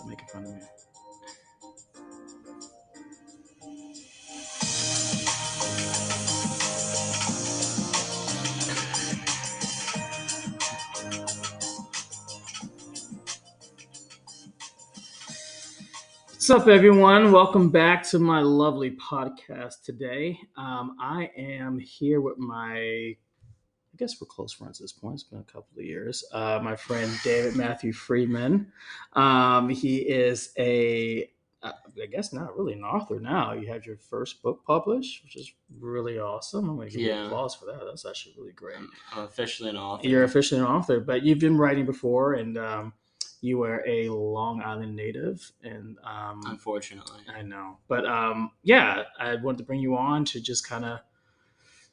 Stop making fun of me. What's up, everyone? Welcome back to my lovely podcast today. I am here with I guess we're close friends at this point. It's been a couple of years. My friend David Matthew Friedman. He is I guess not really an author now. You had your first book published, which is really awesome. I'm going to give you applause for that. That's actually really great. I'm officially an author. You're officially an author, but you've been writing before, and you were a Long Island native, and unfortunately, I know. But yeah, I wanted to bring you on to just kind of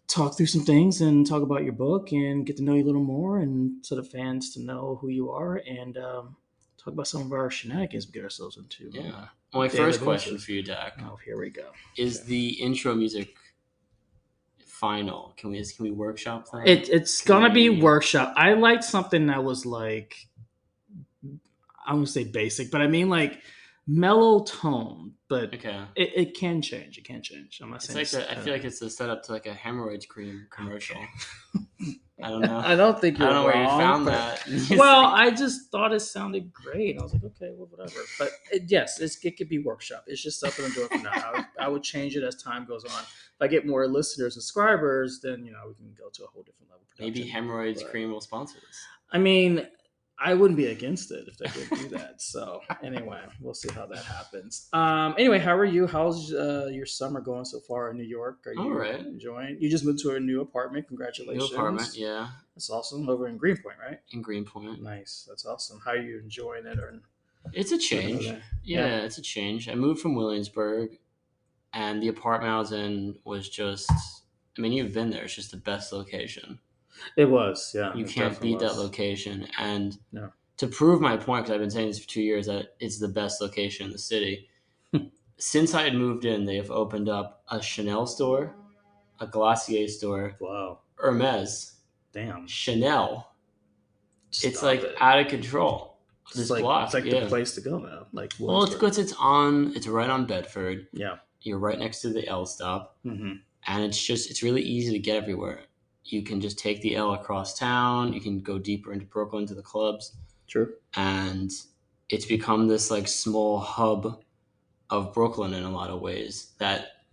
talk through some things and talk about your book and get to know you a little more, and so the fans to know who you are, and talk about some of our shenanigans we get ourselves into. Yeah. My first question for you, Dak. Oh, here we go. Is the intro music final? Can we workshop that? It's gonna be workshop. I liked something that was like, I wouldn't say basic, but I mean like mellow tone. But okay, it can change. It can change. I'm not saying it's like I feel like it's the setup to like a hemorrhoids cream commercial. I don't know. I don't think you're I don't know wrong, where you found that. Well, I just thought it sounded great. I was like, okay, well, whatever. But yes, it could be workshop. It's just something I'm doing for now. I would change it as time goes on. If I get more listeners and subscribers, then we can go to a whole different level. Maybe hemorrhoids cream will sponsor this. I mean, I wouldn't be against it if they did do that. So anyway, we'll see how that happens. Anyway, how are you? How's your summer going so far in New York? Are you all right? Enjoying? You just moved to a new apartment. Congratulations. New apartment, yeah. That's awesome. Over in Greenpoint, right? In Greenpoint. Nice. That's awesome. How are you enjoying it? It's a change. Yeah, it's a change. I moved from Williamsburg, and the apartment I was in was just, I mean, you've been there. It's just the best location. It was, yeah. You can't beat that location. And to prove my point, because I've been saying this for 2 years, that it's the best location in the city. Since I had moved in, they have opened up a Chanel store, a Glossier store, wow, Hermes, damn, Chanel. It's like out of control. This block, it's like the place to go now. Like, well, it's good. It's right on Bedford. Yeah, you're right next to the L stop, and it's really easy to get everywhere. You can just take the L across town. You can go deeper into Brooklyn to the clubs. True. And it's become this like small hub of Brooklyn in a lot of ways that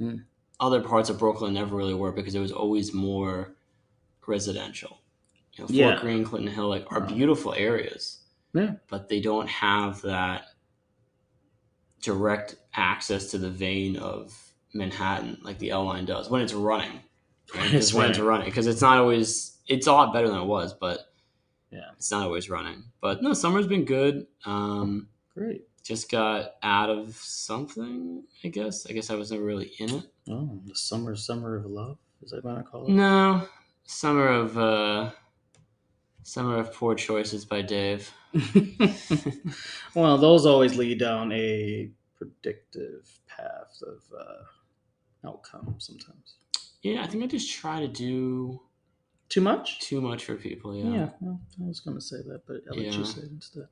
other parts of Brooklyn never really were, because it was always more residential. Fort Greene, Clinton Hill, are beautiful areas. Yeah. But they don't have that direct access to the vein of Manhattan like the L line does when it's running. Right? It's running, because it's not always. It's a lot better than it was, but it's not always running. But no, summer's been good. Great. Just got out of something. I guess I was never really in it. Oh, the summer of love. Is that what I call it? No, summer of poor choices by Dave. Well, those always lead down a predictive path of outcome sometimes. Yeah, I think I just try to do too much for people. Yeah. Well, I was going to say that, but I'll let you say it instead.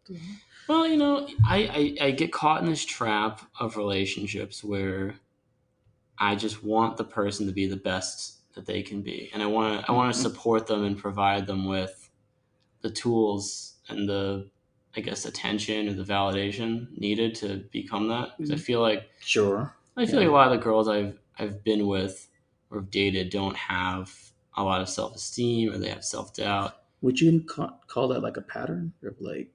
Well, I get caught in this trap of relationships where I just want the person to be the best that they can be, and I want to support them and provide them with the tools and the, I guess, attention or the validation needed to become that. Because I feel like like a lot of the girls I've been with or dated don't have a lot of self-esteem, or they have self-doubt. Would you call that like a pattern, or like,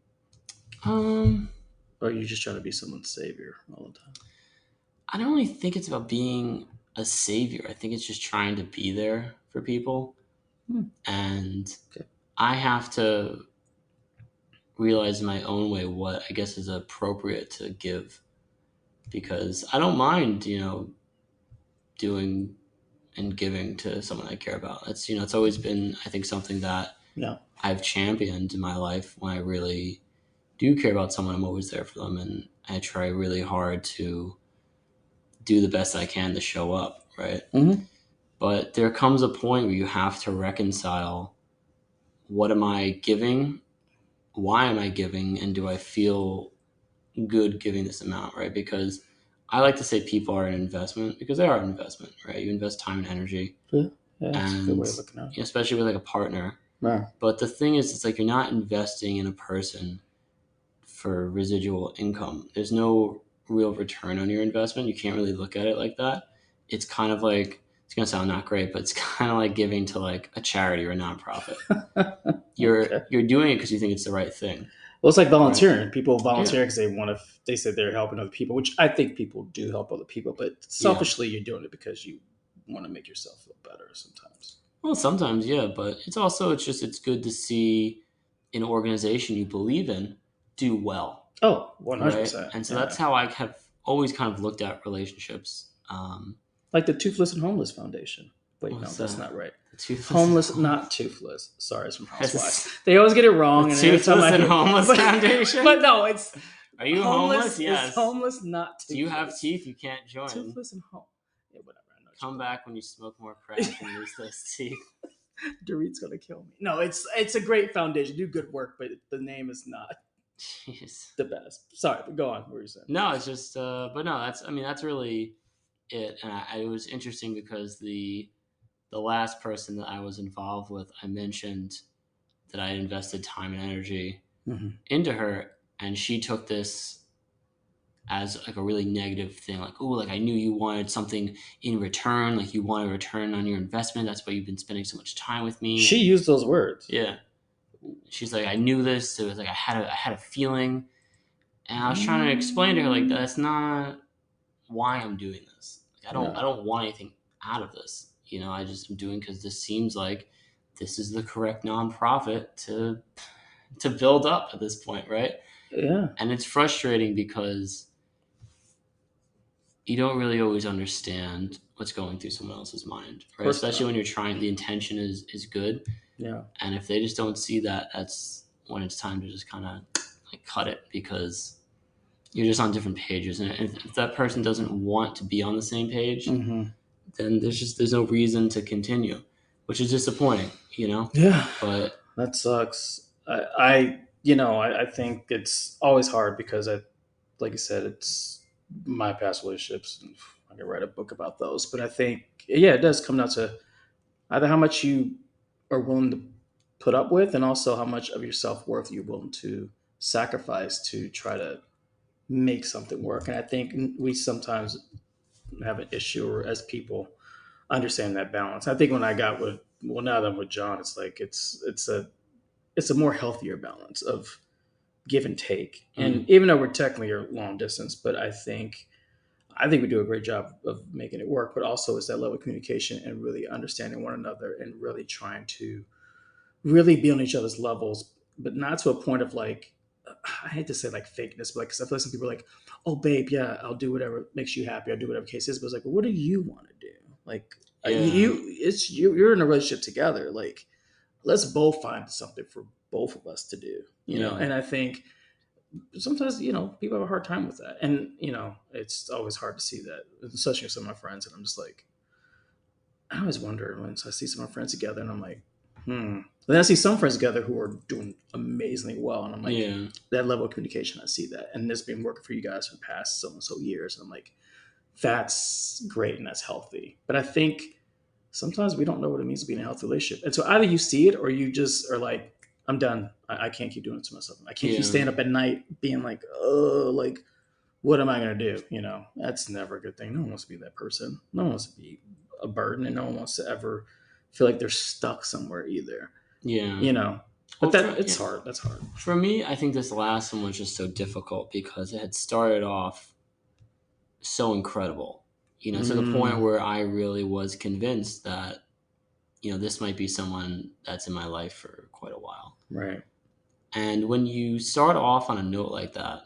or you just trying to be someone's savior all the time? I don't really think it's about being a savior. I think it's just trying to be there for people, and I have to realize in my own way what I guess is appropriate to give, because I don't mind, doing and giving to someone I care about. That's, it's always been, I think, something that I've championed in my life. When I really do care about someone, I'm always there for them, and I try really hard to do the best I can to show up, right? But there comes a point where you have to reconcile, what am I giving? Why am I giving? And do I feel good giving this amount, right? Because I like to say people are an investment because they are an investment, right? You invest time and energy, Yeah, that's a good and way of looking at it. especially with like a partner. Yeah. But the thing is, it's like you're not investing in a person for residual income. There's no real return on your investment. You can't really look at it like that. It's kind of like, it's gonna sound not great, but it's kind of like giving to like a charity or a nonprofit. Okay. You're doing it because you think it's the right thing, Well, it's like right? volunteering. People Yeah, volunteer because they want to. They say they're helping other people, which I think people do help other people. But yeah. selfishly, you're doing it because you want to make yourself feel better. Sometimes. Well, sometimes, yeah, but it's good to see an organization you believe in do well, Oh, 100 right? percent. And so that's Yeah. how I have always kind of looked at relationships. Like the Toothless and Homeless Foundation. Wait, no, What's that's that? not right. The toothless and Homeless, homeless. not toothless. Sorry, it's from Housewives. That's They always get it the wrong, and every time toothless I and hear, homeless but foundation. no, it's Are you homeless homeless? is Yes. homeless, not Do you have toothless. teeth? You can't join. Toothless and home. Yeah, whatever. I know what Come back when you smoke more you're crack and lose those teeth. Dorit's gonna kill me. No, it's a great foundation. Do good work, but the name is not Jeez. the best. Sorry, but go on. What were you saying? No, it's just, but no, that's really it. And it was interesting because the last person that I was involved with, I mentioned that I had invested time and energy Mm-hmm. into her, and she took this as like a really negative thing, like, oh, like I knew you wanted something in return, like you want a return on your investment. That's why you've been spending so much time with me. She used those words. Yeah, she's like, I knew this. It was like I had a feeling, and I was trying to explain to her like that's not why I'm doing this. Like, I Yeah. don't want anything out of this. You know, I just am doing because this seems like this is the correct nonprofit to build up at this point, right? Yeah. And it's frustrating because you don't really always understand what's going through someone else's mind, Of right? course Especially not. when you're trying, the intention is good, Yeah. and if they just don't see that, that's when it's time to just kind of like cut it because you're just on different pages, and if that person doesn't want to be on the same page, Mm-hmm. then there's no reason to continue, which is disappointing, you know. Yeah. But That sucks. I think it's always hard because like you said, it's my past relationships. And I could write a book about those, but I think, yeah, it does come down to either how much you are willing to put up with, and also how much of your self worth you're willing to sacrifice to try to make something work. And I think we sometimes have an issue, or as people understand that balance. I think when I got with, well, now that I'm with John, it's like it's a more healthier balance of give and take. And mm, even though we're technically are long distance, but I think we do a great job of making it work. But also, it's that level of communication and really understanding one another and really trying to really be on each other's levels, but not to a point of like, I hate to say like fakeness, but like, cause I feel like some people are like, oh babe, yeah, I'll do whatever makes you happy. I'll do whatever case is. But it's like, well, what do you want to do? Like, yeah, you're in a relationship together. Like, let's both find something for both of us to do, yeah, And I think sometimes, people have a hard time with that. And, it's always hard to see that, especially with some of my friends. And I'm just like, I always wonder when I see some of my friends together and I'm like, hmm. And then I see some friends together who are doing amazingly well. And I'm like, yeah, that level of communication, I see that. And it's been working for you guys for the past so and so years. And I'm like, that's great and that's healthy. But I think sometimes we don't know what it means to be in a healthy relationship. And so either you see it or you just are like, I'm done. I can't keep doing it to myself. I can't keep yeah, staying up at night being like, oh, like, what am I going to do? That's never a good thing. No one wants to be that person. No one wants to be a burden, and no one wants to ever feel like they're stuck somewhere either. yeah. You know, but Well, that yeah. it's hard. That's hard. For me, I think this last one was just so difficult because it had started off so incredible, you know, to the point Mm, where I really was convinced that, you know, this might be someone that's in my life for quite a while. right. And when you start off on a note like that,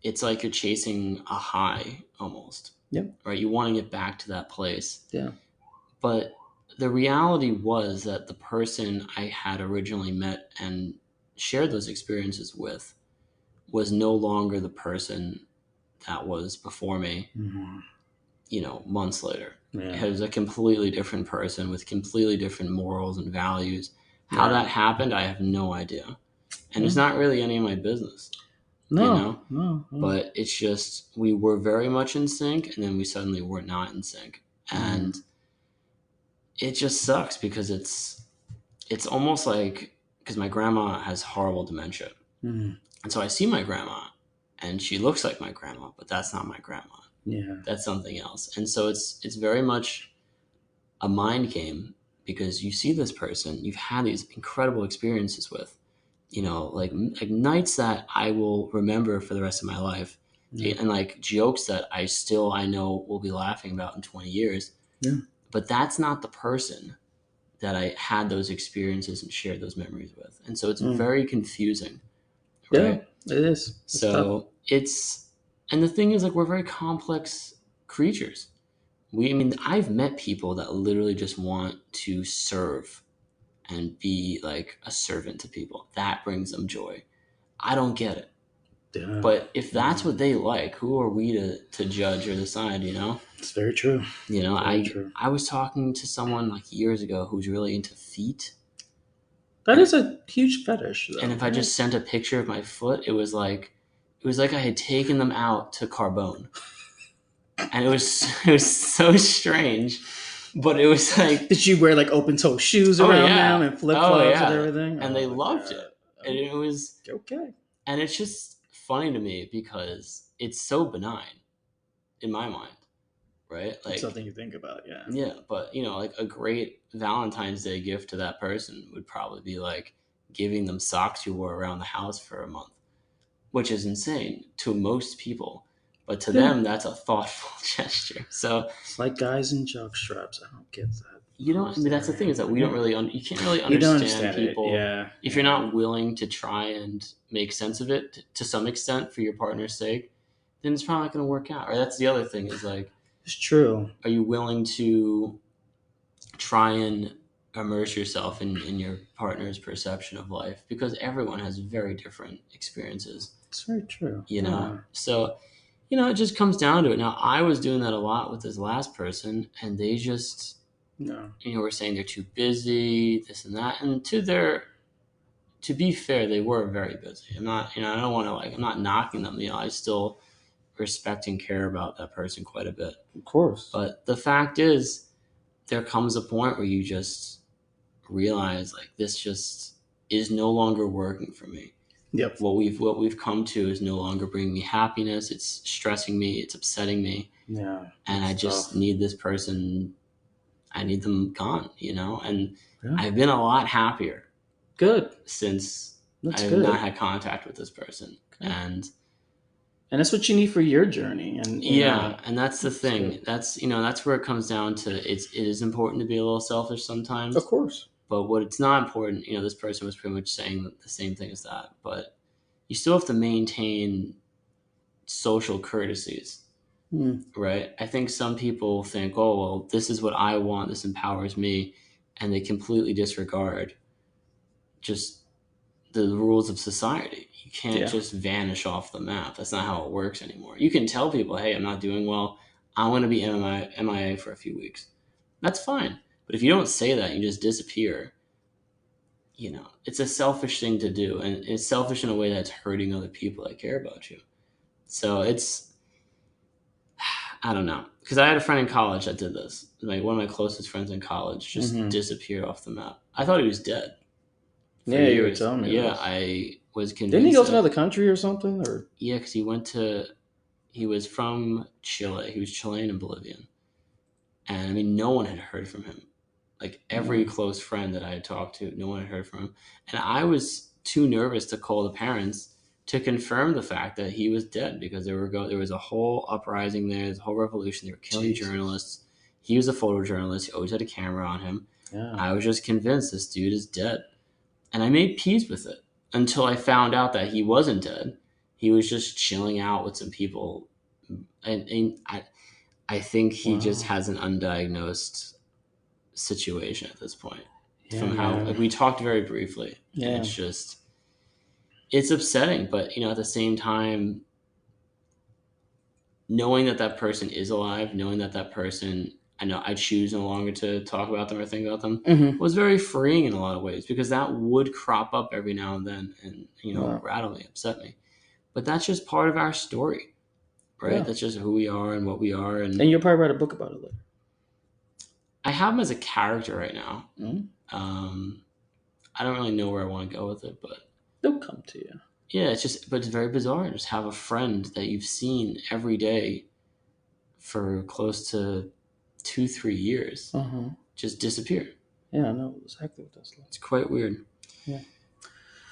it's like you're chasing a high almost, Yep. right? You want to get back to that place. Yeah. But the reality was that the person I had originally met and shared those experiences with was no longer the person that was before me, Hmm. you know, months later. Yeah. It was a completely different person with completely different morals and values. How Yeah. that happened, I have no idea. And Yeah. it's not really any of my business. No, no, no. But it's just we were very much in sync, and then we suddenly were not in sync, and it just sucks because it's almost like because my grandma has horrible dementia, and so I see my grandma, and she looks like my grandma, but that's not my grandma. Yeah. That's something else, and so it's very much a mind game because you see this person you've had these incredible experiences with, like nights that I will remember for the rest of my life, and like jokes that I know we'll be laughing about in 20 years. Yeah. But that's not the person that I had those experiences and shared those memories with. And so it's very confusing. Right? Yeah, it is. So and the thing is, like, we're very complex creatures. I've met people that literally just want to serve and be like a servant to people. That brings them joy. I don't get it. Yeah. But if that's what they like, who are we to judge or decide, It's very true. I was talking to someone like years ago who's really into feet. That is a huge fetish, though. And if I just sent a picture of my foot, it was like I had taken them out to Carbone. And it was so strange. But it was like, did you wear like open toe shoes around them and flip flops and everything? And they loved it. And it was okay. And it's just funny to me because it's so benign in my mind, right? Like it's something you think about, yeah. Yeah, but like a great Valentine's Day gift to that person would probably be like giving them socks you wore around the house for a month, which is insane to most people. But to them, that's a thoughtful gesture. So it's like guys in jock straps. I don't get that. That's the thing is that we don't really, you can't really understand people. Yeah. If you're not willing to try and make sense of it to some extent for your partner's sake, then it's probably not going to work out. Or that's the other thing is like, it's true. Are you willing to try and immerse yourself in your partner's perception of life? Because everyone has very different experiences. It's very true. So it just comes down to it. Now, I was doing that a lot with this last person, and they just were saying they're too busy, this and that. And to be fair, they were very busy. I'm not, I don't want to I'm not knocking them. I still respect and care about that person quite a bit. Of course. But the fact is, there comes a point where you just realize like this just is no longer working for me. Yep. What we've come to is no longer bringing me happiness. It's stressing me. It's upsetting me. Yeah. And I just need this person. I need them gone. And I've been a lot happier. Good. Since I've not had contact with this person. Okay. And that's what you need for your journey. And and that's the thing. That's that's where it comes down to. It is important to be a little selfish sometimes. Of course. But what it's not important, this person was pretty much saying the same thing as that. But you still have to maintain social courtesies, right? I think some people think, oh, well, this is what I want. This empowers me. And they completely disregard just the rules of society. You can't just vanish off the map. That's not how it works anymore. You can tell people, hey, I'm not doing well. I want to be MIA for a few weeks. That's fine. But if you don't say that, you just disappear. It's a selfish thing to do. And it's selfish in a way that's hurting other people that care about you. So I don't know. Because I had a friend in college that did this. Like one of my closest friends in college just disappeared off the map. I thought he was dead. Yeah, you were telling me. Yeah, I was convinced. Didn't he go to another country or something? Or yeah, because he was from Chile. He was Chilean and Bolivian. And no one had heard from him. Like every close friend that I had talked to, no one had heard from him. And I was too nervous to call the parents to confirm the fact that he was dead because there was a whole uprising there, a whole revolution. They were killing journalists. He was a photojournalist. He always had a camera on him. Yeah. I was just convinced this dude is dead. And I made peace with it until I found out that he wasn't dead. He was just chilling out with some people. And I think he just has an undiagnosed situation at this point. Yeah, from how we talked very briefly. Yeah. And it's upsetting, but at the same time, knowing that person is alive, knowing that person, I choose no longer to talk about them or think about them, was very freeing in a lot of ways because that would crop up every now and then and rattle me, upset me. but that's just part of our story, right? Yeah. That's just who we are and what we are. And you'll probably write a book about it later. I have him as a character right now. Mm-hmm. I don't really know where I want to go with it, but They'll come to you. yeah, but it's very bizarre. Just have a friend that you've seen every day for close to 2-3 years just disappear. Yeah, I know exactly what that's like. It's quite weird. Yeah.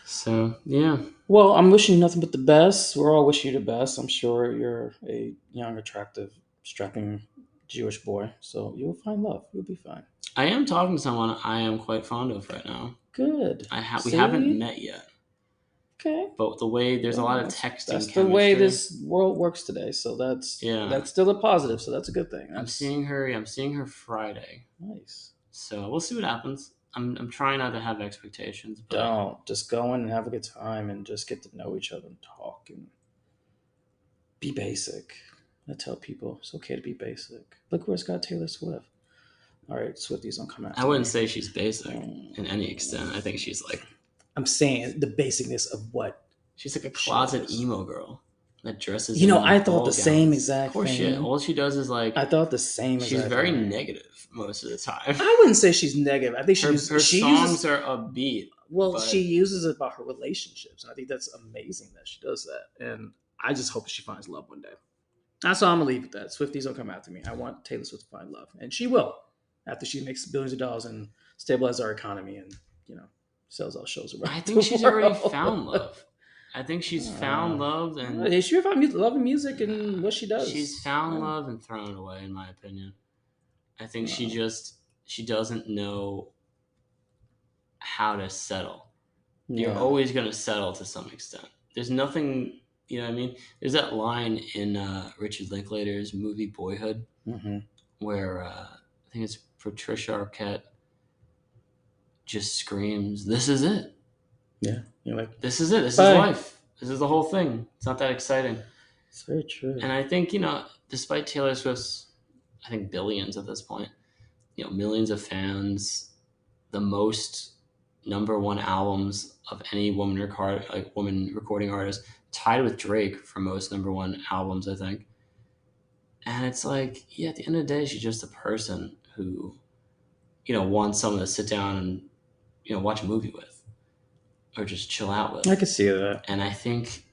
So yeah. Well, I'm wishing you nothing but the best. We're all wishing you the best. I'm sure you're a young, attractive, strapping Jewish boy, so you'll find love. You'll be fine. I am talking to someone I am quite fond of right now. Good. We haven't met yet. Okay. But the way there's a lot of That's texting the chemistry. way this world works today. So that's still a positive. So that's a good thing. I'm seeing her Friday. Nice. So we'll see what happens. I'm trying not to have expectations. But don't just go in and have a good time and just get to know each other and talk and be basic. I tell people it's okay to be basic. Look where it's got Taylor Swift. All right, Swifties don't come out. I wouldn't say she's basic in any extent. I think she's like. I'm saying the basicness of what. She's like a closet emo girl that dresses. I thought the same exact thing. Shit. All she does is like. I thought the same. She's very negative most of the time. I wouldn't say she's negative. I think her songs are upbeat. Well, she uses it about her relationships, and I think that's amazing that she does that. And I just hope she finds love one day. That's all I'm gonna leave with that. Swifties don't come after me. I want Taylor Swift to find love, and she will after she makes billions of dollars and stabilizes our economy and sells all shows around. I think she's already found love. I think she's found love, and she found love in music and what she does. She's found love and thrown it away, in my opinion. I think she doesn't know how to settle. You're always going to settle to some extent. There's nothing, you know what I mean? There's that line in Richard Linklater's movie Boyhood where I think it's Patricia Arquette just screams, "This is it." Yeah. You're like, this is it. This is life. This is the whole thing. It's not that exciting. It's very true. And I think, despite Taylor Swift's, I think, billions at this point, millions of fans, the most #1 albums of any woman recording artist, tied with Drake for most #1 albums, I think. And it's like, yeah, at the end of the day, she's just a person who, wants someone to sit down and, watch a movie with. Or just chill out with. I can see that. And I think,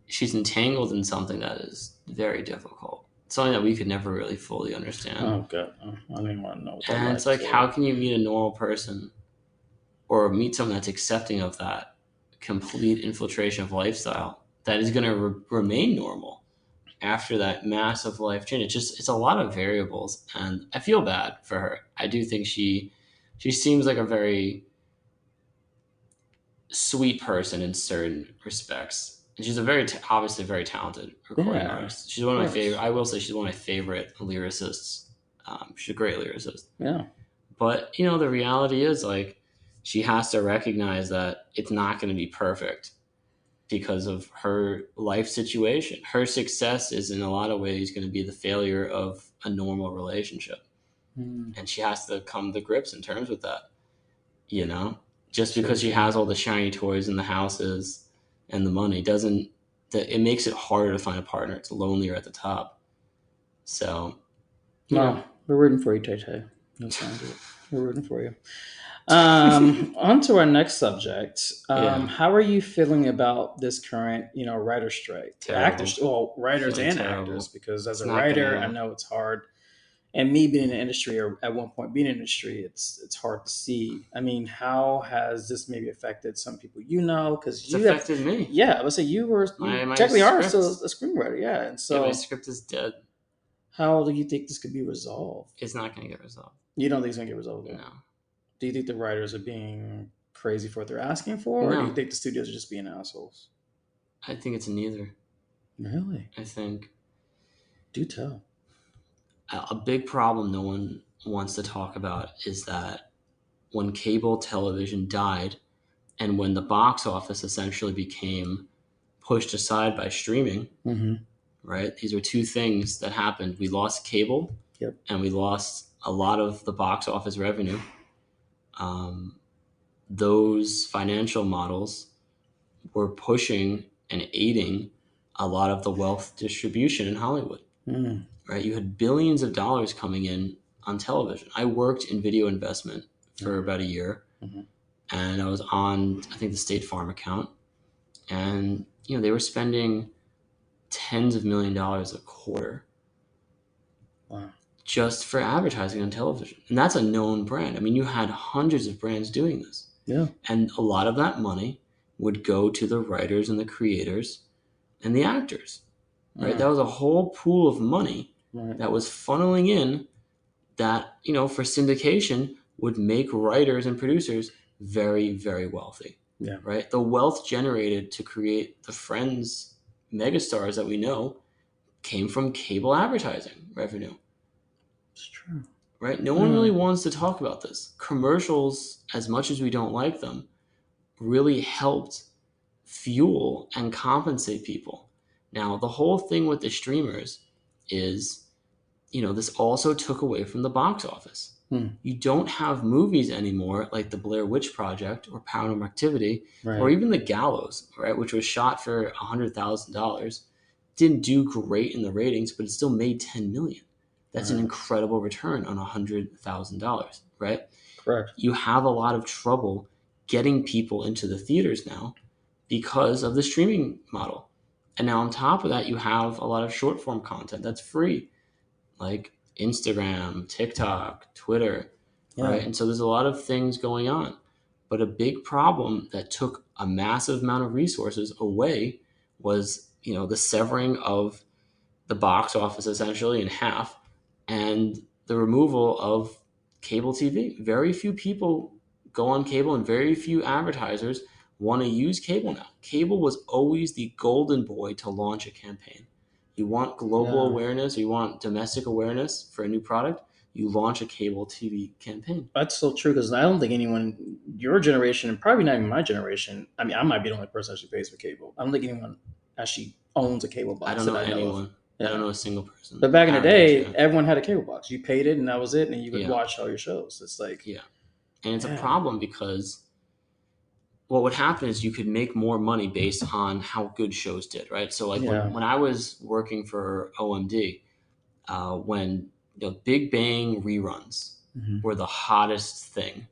she's entangled in something that is very difficult. Something that we could never really fully understand. Oh, God. I don't even want to know what that is. And it's like, how can you meet a normal person or meet someone that's accepting of that complete infiltration of lifestyle that is going to remain normal after that massive life change? It's a lot of variables. And I feel bad for her. I do think she seems like a very sweet person in certain respects. And she's obviously very talented recording artist. She's one of my favorite. I will say she's one of my favorite lyricists. She's a great lyricist. Yeah. But the reality is like she has to recognize that it's not going to be perfect because of her life situation. Her success is in a lot of ways going to be the failure of a normal relationship, and she has to come to grips and terms with that. Just because she has all the shiny toys in the houses and the money it makes it harder to find a partner. It's lonelier at the top. So, we're rooting for you, Tay. We're rooting for you. On to our next subject. How are you feeling about this current, writer strike? Writers and actors, because as a writer, I know it's hard. And me being in the industry, or at one point being in the industry, it's hard to see. I mean, how has this maybe affected some people? Because it's affected me. Yeah, I would say you were technically are still a screenwriter. Yeah, and so my script is dead. How do you think this could be resolved? It's not going to get resolved. You don't think it's going to get resolved? No. Do you think the writers are being crazy for what they're asking for, or do you think the studios are just being assholes? I think it's neither. Really? I think. Do tell. A big problem no one wants to talk about is that when cable television died and when the box office essentially became pushed aside by streaming, right? These are two things that happened. We lost cable and we lost a lot of the box office revenue. Those financial models were pushing and aiding a lot of the wealth distribution in Hollywood. Mm. Right? You had billions of dollars coming in on television. I worked in video investment for about a year, Mhm. and I was on, I think, the State Farm account, and they were spending tens of $1 millions a quarter Wow. just for advertising on television. And that's a known brand. I mean, you had hundreds of brands doing this. Yeah. And a lot of that money would go to the writers and the creators and the actors. Right? That was a whole pool of money Right. that was funneling in that, for syndication would make writers and producers very, very wealthy. Yeah. Right? The wealth generated to create the Friends megastars that we know came from cable advertising revenue. It's true. Right? No one really wants to talk about this. Commercials, as much as we don't like them, really helped fuel and compensate people. Now, the whole thing with the streamers is, this also took away from the box office. You don't have movies anymore like The Blair Witch Project or Paranormal Activity, Right. or even The Gallows, right, which was shot for $100,000. Didn't do great in the ratings, but it still made $10 million. That's an incredible return on $100,000, right? Correct. You have a lot of trouble getting people into the theaters now because of the streaming model. And now on top of that, you have a lot of short form content that's free, like Instagram, TikTok, Twitter, right? And so there's a lot of things going on. But a big problem that took a massive amount of resources away was, the severing of the box office essentially in half and the removal of cable TV. Very few people go on cable and very few advertisers want to use cable now. Cable was always the golden boy to launch a campaign. You want global awareness, or you want domestic awareness for a new product, you launch a cable TV campaign. That's so true, because I don't think anyone, your generation, and probably not even my generation, I mean, I might be the only person that actually pays for cable. I don't think anyone actually owns a cable box. I don't know that I anyone. know of. I don't know a single person. But back in the day, yeah. everyone had a cable box. You paid it, and that was it, and you could Yeah. watch all your shows. It's like, Yeah. And it's a problem because what would happen is you could make more money based on how good shows did, right? So like when I was working for OMD, when Big Bang reruns were the hottest thing.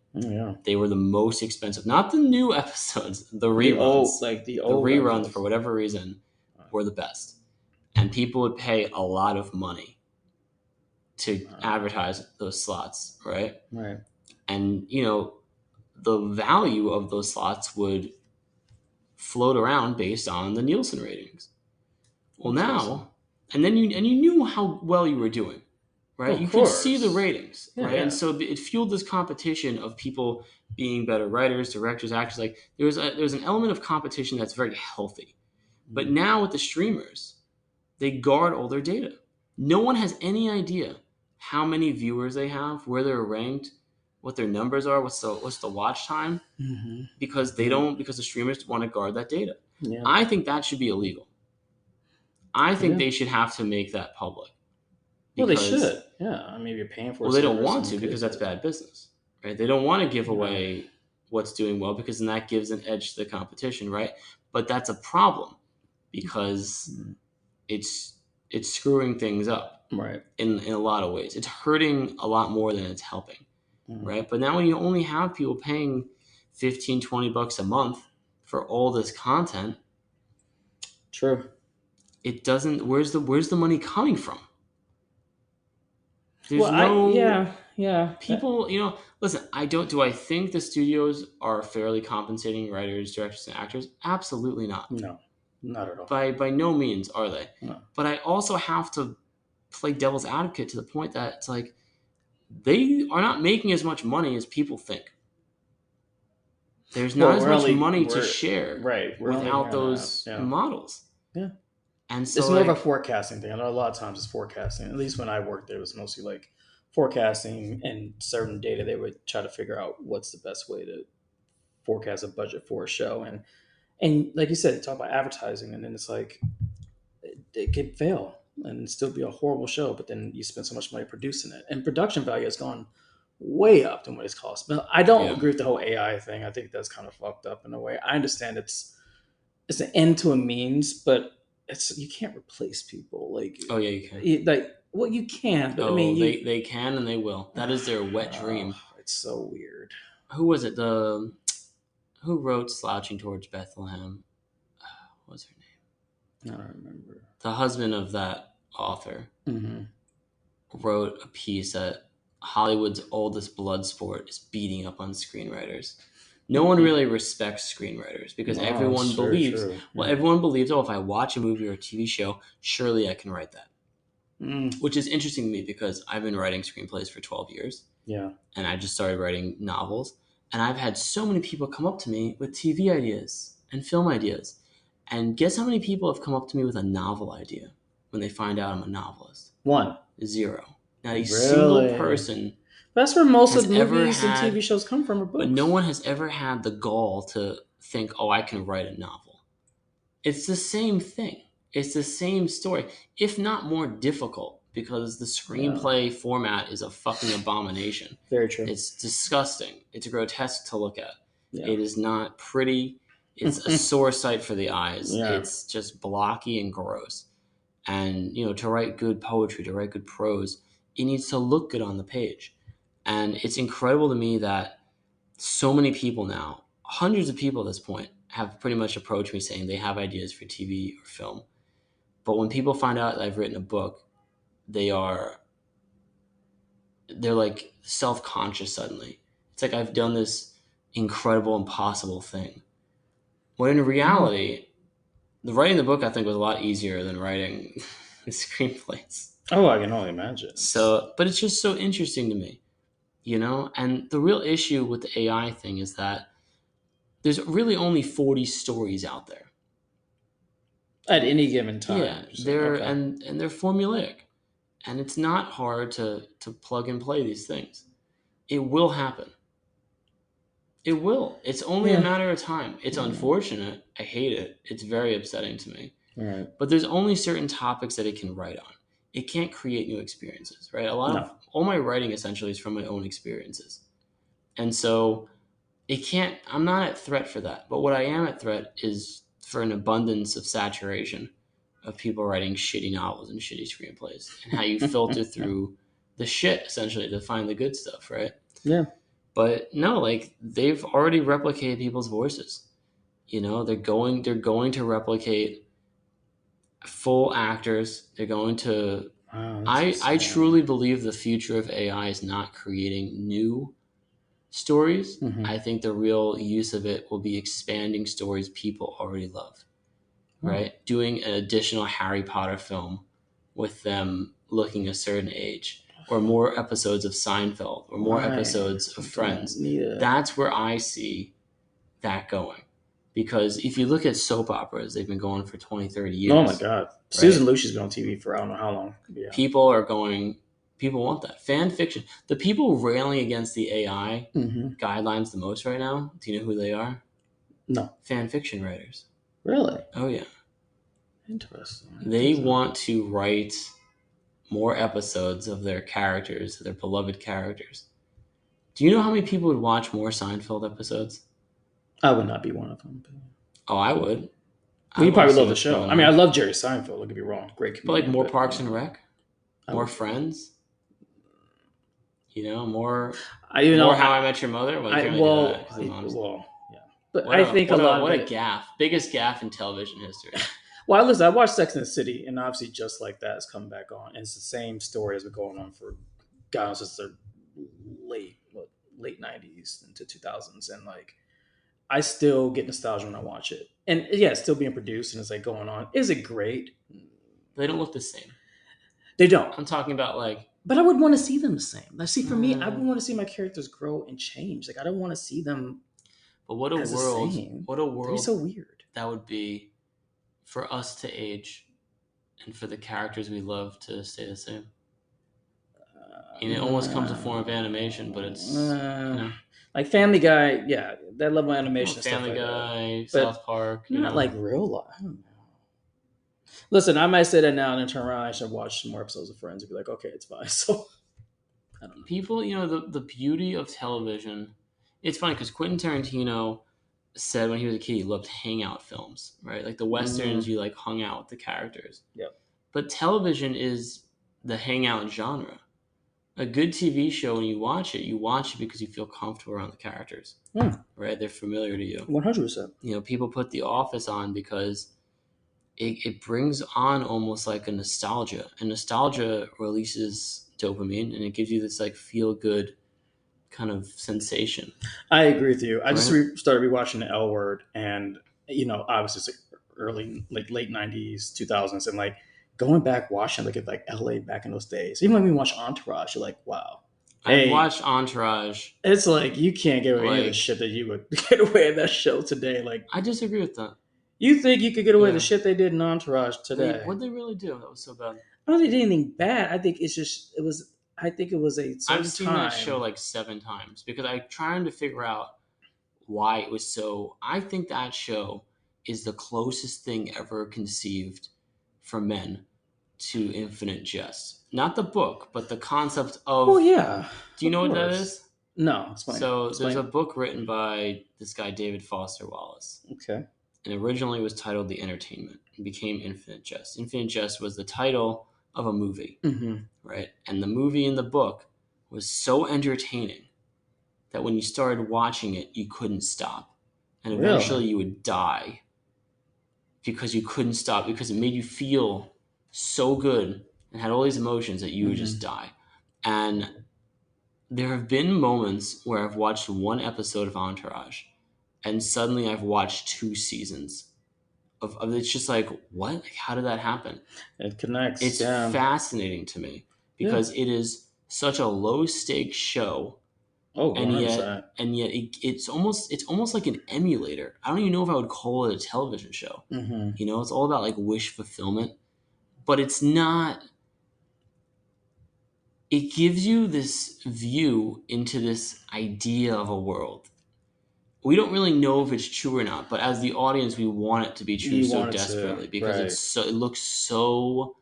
They were the most expensive, not the new episodes, the reruns. The old reruns episodes. For whatever reason were the best, and people would pay a lot of money to advertise those slots, right? Right. And the value of those slots would float around based on the Nielsen ratings. Well, now, and then you knew how well you were doing, right? You could see the ratings, right? And so it fueled this competition of people being better writers, directors, actors. Like there was an element of competition that's very healthy. But now with the streamers, they guard all their data. No one has any idea how many viewers they have, where they're ranked, what their numbers are, what's the watch time, because because the streamers want to guard that data. I think that should be illegal. I think they should have to make that public. Well, they should. Yeah, I mean, if you're paying for. Well, they don't want to because that's bad business, right? They don't want to give away what's doing well because then that gives an edge to the competition, right? But that's a problem because it's screwing things up, right? In a lot of ways, it's hurting a lot more than it's helping, right? But now when you only have people paying $15-$20 a month for all this content, true. It doesn't. Where's the money coming from? There's people. Listen. Do I think the studios are fairly compensating writers, directors, and actors? Absolutely not. No, not at all. By no means are they. No. But I also have to play devil's advocate to the point that it's like they are not making as much money as people think. There's not as much money to share, without those models. Yeah. And so it's more of a forecasting thing. I know a lot of times it's forecasting. At least when I worked there, it was mostly like forecasting and certain data. They would try to figure out what's the best way to forecast a budget for a show. And like you said, talk about advertising, and then it's like it could fail and still be a horrible show. But then you spend so much money producing it, and production value has gone way up than what it's cost. But I don't agree with the whole AI thing. I think that's kind of fucked up in a way. I understand it's it's an end to a means, but it's you can't replace people. Like, Oh yeah, you can. well, you can, but I mean, Oh, you. they can and they will. That is their wet dream. It's so weird. Who was it? The who wrote Slouching Towards Bethlehem? What's her name? I don't remember. The husband of that author Mm-hmm. wrote a piece that Hollywood's oldest blood sport is beating up on screenwriters. No one really respects screenwriters because No, everyone it's very believes, true. well, Yeah. everyone believes, oh, if I watch a movie or a TV show, surely I can write that. Mm, Which is interesting to me because I've been writing screenplays for 12 years yeah. and I just started writing novels. And I've had so many people come up to me with TV ideas and film ideas. And guess how many people have come up to me with a novel idea when they find out I'm a novelist? One. 0. Not a single Really? person That's where most has of ever movies and had, TV shows come from, or but books. no one has ever had the gall to think, oh, I can write a novel. It's the same thing. It's the same story, if not more difficult, because the screenplay format is a fucking abomination. Very true. It's disgusting. It's grotesque to look at. Yeah. It is not pretty. It's a sore sight for the eyes. Yeah. It's just blocky and gross. And, to write good poetry, to write good prose, it needs to look good on the page. And it's incredible to me that so many people now, hundreds of people at this point, have pretty much approached me saying they have ideas for TV or film. But when people find out that I've written a book, they're like self-conscious suddenly. It's like I've done this incredible, impossible thing. When in reality, the writing the book I think was a lot easier than writing screenplays. Oh, I can only imagine. So, but it's just so interesting to me, And the real issue with the AI thing is that there's really only 40 stories out there. At any given time. Yeah, and they're formulaic. And it's not hard to plug and play these things. It will happen. It will. It's only a matter of time. It's unfortunate. I hate it. It's very upsetting to me. Right. But there's only certain topics that it can write on. It can't create new experiences, right? All my writing essentially is from my own experiences. And so I'm not at threat for that. But what I am at threat is for an abundance of saturation of people writing shitty novels and shitty screenplays and how you filter through the shit essentially to find the good stuff, right? Yeah. But no, like they've already replicated people's voices. They're going to replicate full actors. They're going to I truly believe the future of AI is not creating new stories. Mm-hmm. I think the real use of it will be expanding stories people already love. Right? Doing an additional Harry Potter film with them looking a certain age, or more episodes of Seinfeld, or more episodes of Friends. That's where I see that going. Because if you look at soap operas, they've been going for 20, 30 years. Oh my God. Right? Susan Lucci's been on TV for I don't know how long. Yeah. People want that. Fan fiction. The people railing against the AI guidelines the most right now, do you know who they are? No. Fan fiction writers. Really? Oh, yeah. Interesting. They want to write more episodes of their characters, their beloved characters. Do you know how many people would watch more Seinfeld episodes? I would not be one of them. Oh, I would. Well, you probably love the show. I mean, I love Jerry Seinfeld. Don't get me wrong. Great comedian. But like more Parks and Rec? More Friends? More How I Met Your Mother? Yeah. But I think a lot of it... What a gaffe. Biggest gaffe in television history. Well, listen, I watched Sex and the City, and obviously Just Like That has come back on. And it's the same story has been going on for, God, since the late 90s into 2000s. And like, I still get nostalgia when I watch it. And yeah, it's still being produced and it's like going on. Is it great? They don't look the same. They don't. I'm talking about like... But I would want to see them the same. Like, see, for me, I would want to see my characters grow and change. Like, I don't want to see them. But what a world! What a world! It'd be so weird. That would be for us to age, and for the characters we love to stay the same. It almost comes a form of animation, but it's like Family Guy. Yeah, that level of animation. Family Guy, South Park. Not like real life. I don't know. Listen, I might say that now and then turn around. I should watch some more episodes of Friends and be like, okay, it's fine. So, I don't know. People, the beauty of television. It's funny because Quentin Tarantino said when he was a kid he loved hangout films, right? Like the westerns, you like hung out with the characters. Yep. But television is the hangout genre. A good TV show, when you watch it because you feel comfortable around the characters, right? They're familiar to you. 100%. You know, people put The Office on because it brings on almost like a nostalgia, and nostalgia releases dopamine, and it gives you this like feel good kind of sensation. I agree with you. I just Right? started rewatching the L Word, and obviously it's like like late '90s, 2000s, and like going back watching, look at like LA back in those days. Even when we watch Entourage, you're like, wow, I've hey, watched Entourage. it's like you can't get away with any of the Like, shit that you would get away in that show today. Like, I disagree with that. you think you could get away with the Yeah. shit they did in Entourage today? What they really do that was so bad? I don't think they did anything bad. I think it's just it was. I think it was a I've certain seen that show time. like 7 times because I'm trying to figure out why it was so. I think that show is the closest thing ever conceived for men to Infinite Jest. Not the book, but the concept Oh of. yeah, Do you of know what that course. is? No, explain. So there's a Explain. book written by this guy David Foster Wallace, Okay. and originally was titled The Entertainment and became Infinite Jest. Infinite Jest was the title of a movie, Mm-hmm. right? And the movie and the book was so entertaining that when you started watching it, you couldn't stop. And eventually Really? you would die because you couldn't stop because it made you feel so good and had all these emotions that you would just Mm-hmm. die. And there have been moments where I've watched one episode of Entourage and suddenly I've watched 2 seasons of it's just like, what? Like, how did that happen? It connects. It's Yeah. fascinating to me Yeah. because it is such a low stakes show, Oh, and yet 100%. it's almost like an emulator. I don't even know if I would call it a television show. Mm-hmm. You know, it's all about like wish fulfillment, but it's not. It gives you this view into this idea of a world. We don't really know if it's true or not, but as the audience, we want it to be true You so wanted to, desperately because right? it looks so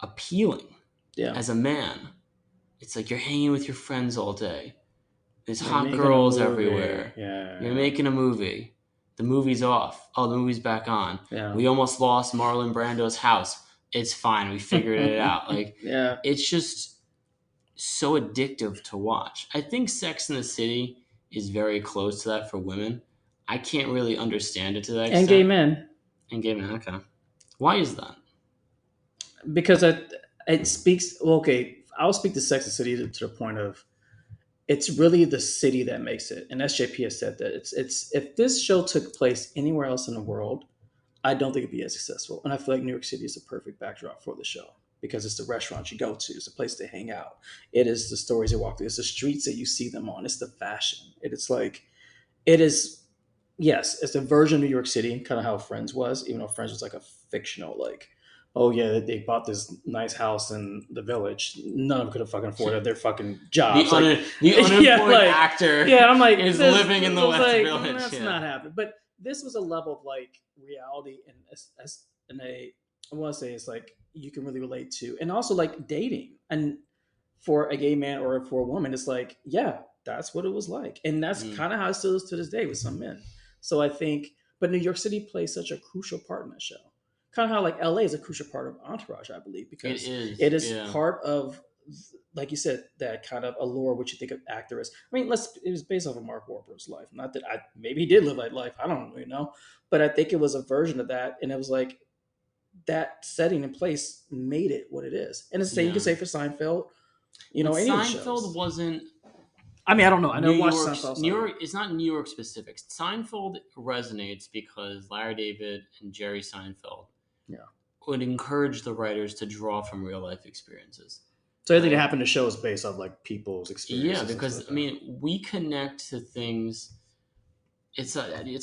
appealing Yeah. as a man. It's like you're hanging with your friends all day. There's You're hot making a girls movie. everywhere. You're Yeah. making a movie. The movie's off. Oh, the movie's back on. Yeah. We almost lost Marlon Brando's house. It's fine. We figured it out. Like, Yeah. it's just so addictive to watch. I think Sex in the City is very close to that for women. I can't really understand it to that And gay extent. men, And gay men, okay. Why is that? because it speaks. Well, okay, I'll speak to Sex and the City to the point of it's really the city that makes it. And SJP has said that it's if this show took place anywhere else in the world, I don't think it'd be as successful. And I feel like New York City is the perfect backdrop for the show because it's the restaurants you go to, it's the place to hang out, it is the stories you walk through, it's the streets that you see them on, it's the fashion. It's like it is. Yes, it's a version of New York City, kind of how Friends was, even though Friends was like a fictional, like, oh yeah, they bought this nice house in the village. None of them could have fucking afforded their fucking jobs. Like, The yeah, unemployed like, actor yeah, I'm like, is this, living in this the was West like, Village. that's Yeah. not happening. But this was a level of like reality and as in a, I want to say it's like you can really relate to, and also like dating. And for a gay man or for a woman, it's like, yeah, that's what it was like. And that's Mm. kind of how it still is to this day with some men. So I think, but New York City plays such a crucial part in that show. Kind of how like LA is a crucial part of Entourage, I believe, because it is Yeah. part of, like you said, that kind of allure what you think of actors. I mean, it was based off of Mark Wahlberg's life. Not that maybe he did live that life. I don't really know. But I think it was a version of that. And it was like, that setting in place made it what it is. And it's the same you Yeah. can say for Seinfeld, But any of the Seinfeld shows. wasn't I mean, I don't know. I New never watched York's Seinfeld. New So York. It's not New York specific. Seinfeld resonates because Larry David and Jerry Seinfeld yeah. would encourage the writers to draw from real life experiences. So everything that Right? happened to show is based off like people's experiences. Yeah, because I mean, we connect to things. It's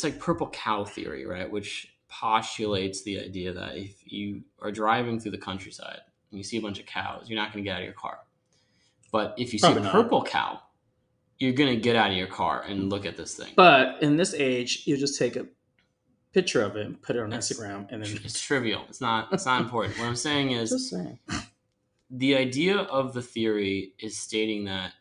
like purple cow theory, right? Which postulates the idea that if you are driving through the countryside and you see a bunch of cows, you're not going to get out of your car. But if you see a Probably not. purple cow, you're going to get out of your car and look at this thing. But in this age, you just take a picture of it and put it on It's, Instagram, and then it's trivial. It's not important. What I'm saying is just saying. the idea of the theory is stating that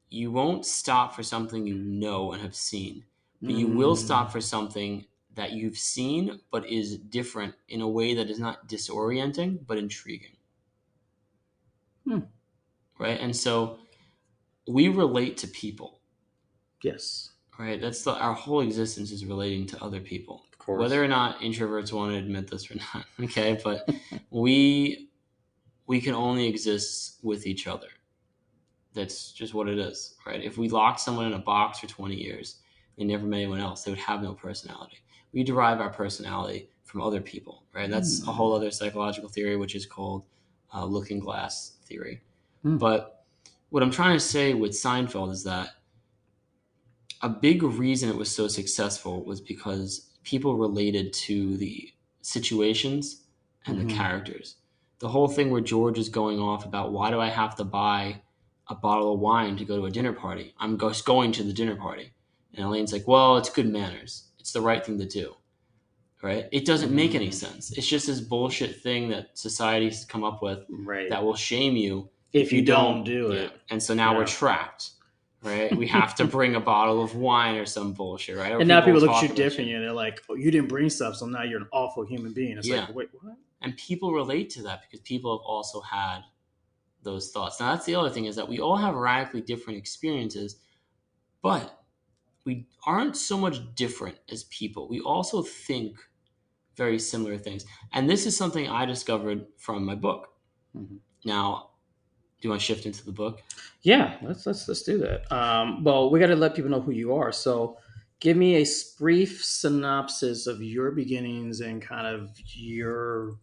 you won't stop for something you know and have seen, but you will Mm. stop for something that you've seen but is different in a way that is not disorienting but intriguing, Hmm. right? And so we relate to people, Yes, right? Our whole existence is relating to other people, of whether course. or not introverts want to admit this or not. Okay, but we we can only exist with each other. That's just what it is, right? If we locked someone in a box for 20 years, they never met anyone else, they would have no personality. We derive our personality from other people, right? That's a whole Hmm. other psychological theory, which is called looking glass theory. Hmm. But what I'm trying to say with Seinfeld is that a big reason it was so successful was because people related to the situations and the Hmm. characters. The whole thing where George is going off about why do I have to buy a bottle of wine to go to a dinner party? I'm just going to the dinner party. And Elaine's like, well, it's good manners. It's the right thing to do. Right? It doesn't make any Hmm. sense. It's just this bullshit thing that society's come up with Right. that will shame you if If you you don't don't. do Yeah. it. And so now we're Yeah. trapped, right? We have to bring a bottle of wine or some bullshit, right? Or And now people will people look at you talk about you. different, and they're like, "Oh, you didn't bring stuff, so now you're an awful human being." It's like, Yeah. wait, what? And people relate to that because people have also had those thoughts. Now, that's the other thing is that we all have radically different experiences, but we aren't so much different as people. We also think very similar things. And this is something I discovered from my book. Mhm. Now, do you want to shift into the book? Yeah, let's do that. Well, we got to let people know who you are. So, give me a brief synopsis of your beginnings and kind of your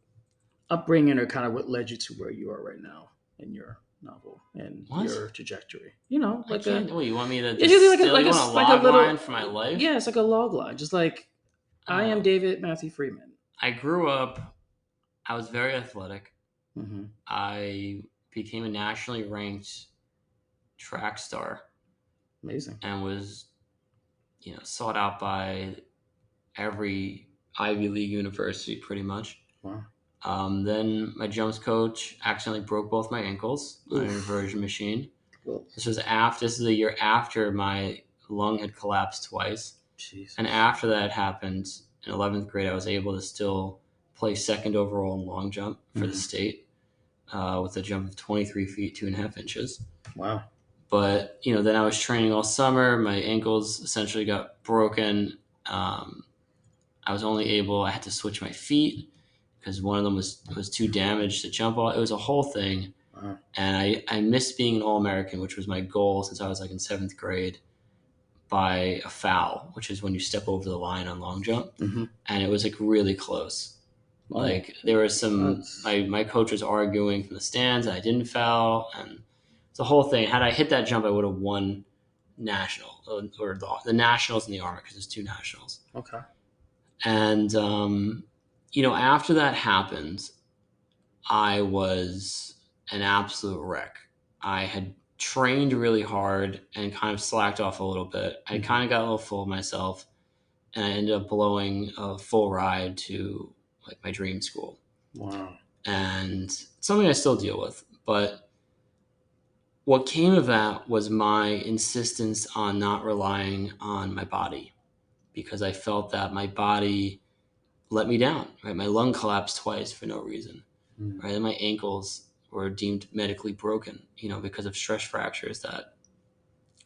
upbringing, or kind of what led you to where you are right now in your novel and What? your trajectory. You know, I like a can't. Wait, you want me to it's usually like a distill? You want a like a log line little, for my life? yeah, it's like a log line, just like I am Uh, David Matthew Freeman. I grew up. I was very athletic. Hmm. I became a nationally ranked track star Amazing. and was, sought out by every Ivy League university pretty much. Wow. Then my jumps coach accidentally broke both my ankles on an Oof. inversion machine. Well, This is a year after my lung had collapsed twice. And Jesus. after that happened, in 11th grade, I was able to still play second overall in long jump for the Hmm. state with a jump of 23 feet, 2.5 inches. Wow. But, then I was training all summer. My ankles essentially got broken. Um, I had to switch my feet because one of them was too damaged to jump all. It was a whole thing. Wow. And I missed being an All American, which was my goal since I was like in 7th grade, by a foul, which is when you step over the line on long jump. Hmm. And it was like really close. Oh, Like there was some that's my coach was arguing from the stands that I didn't foul, and it's a whole thing. Had I hit that jump, I would have won national or the nationals in the Army because there's two nationals. okay. And after that happened, I was an absolute wreck. I had trained really hard and kind of slacked off a little bit. I Hmm. kind of got a little full of myself, and I ended up blowing a full ride to like my dream school. Wow. And it's something I still deal with. But what came of that was my insistence on not relying on my body because I felt that my body let me down. Right, my lung collapsed twice for no reason. Mm. Right, and my ankles were deemed medically broken, because of stress fractures that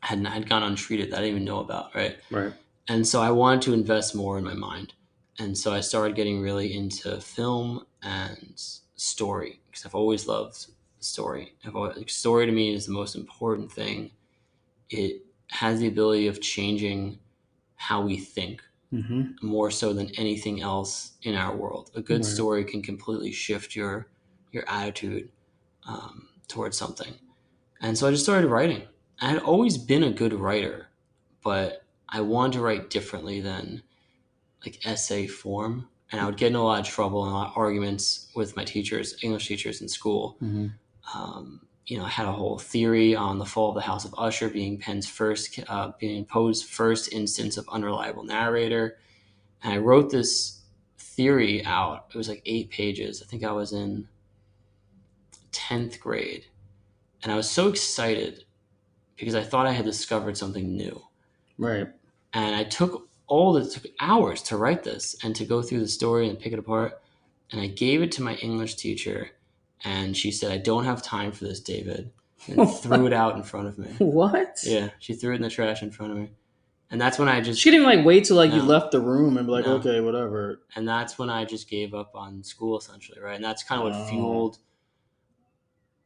had gone untreated that I didn't even know about. Right, Right. and so I wanted to invest more in my mind. And so I started getting really into film and story because I've always loved story. Story to me is the most important thing. It has the ability of changing how we think Hmm. more so than anything else in our world. A good Right. story can completely shift your attitude towards something. And so I just started writing. I had always been a good writer, but I wanted to write differently than like essay form. And I would get in a lot of trouble and a lot of arguments with my teachers, English teachers in school. Hmm. I had a whole theory on the fall of the House of Usher being Poe's first instance of unreliable narrator. And I wrote this theory out. It was like 8 pages. I think I was in 10th grade. And I was so excited because I thought I had discovered something new. Right. And I took it took hours to write this and to go through the story and pick it apart. And I gave it to my English teacher, and she said, "I don't have time for this, David," and threw it out in front of me. What? Yeah, she threw it in the trash in front of me. And that's when I just... She didn't like wait till like you No. left the room and be like, No. okay, whatever. And that's when I just gave up on school, essentially, right? And that's kind of what fueled...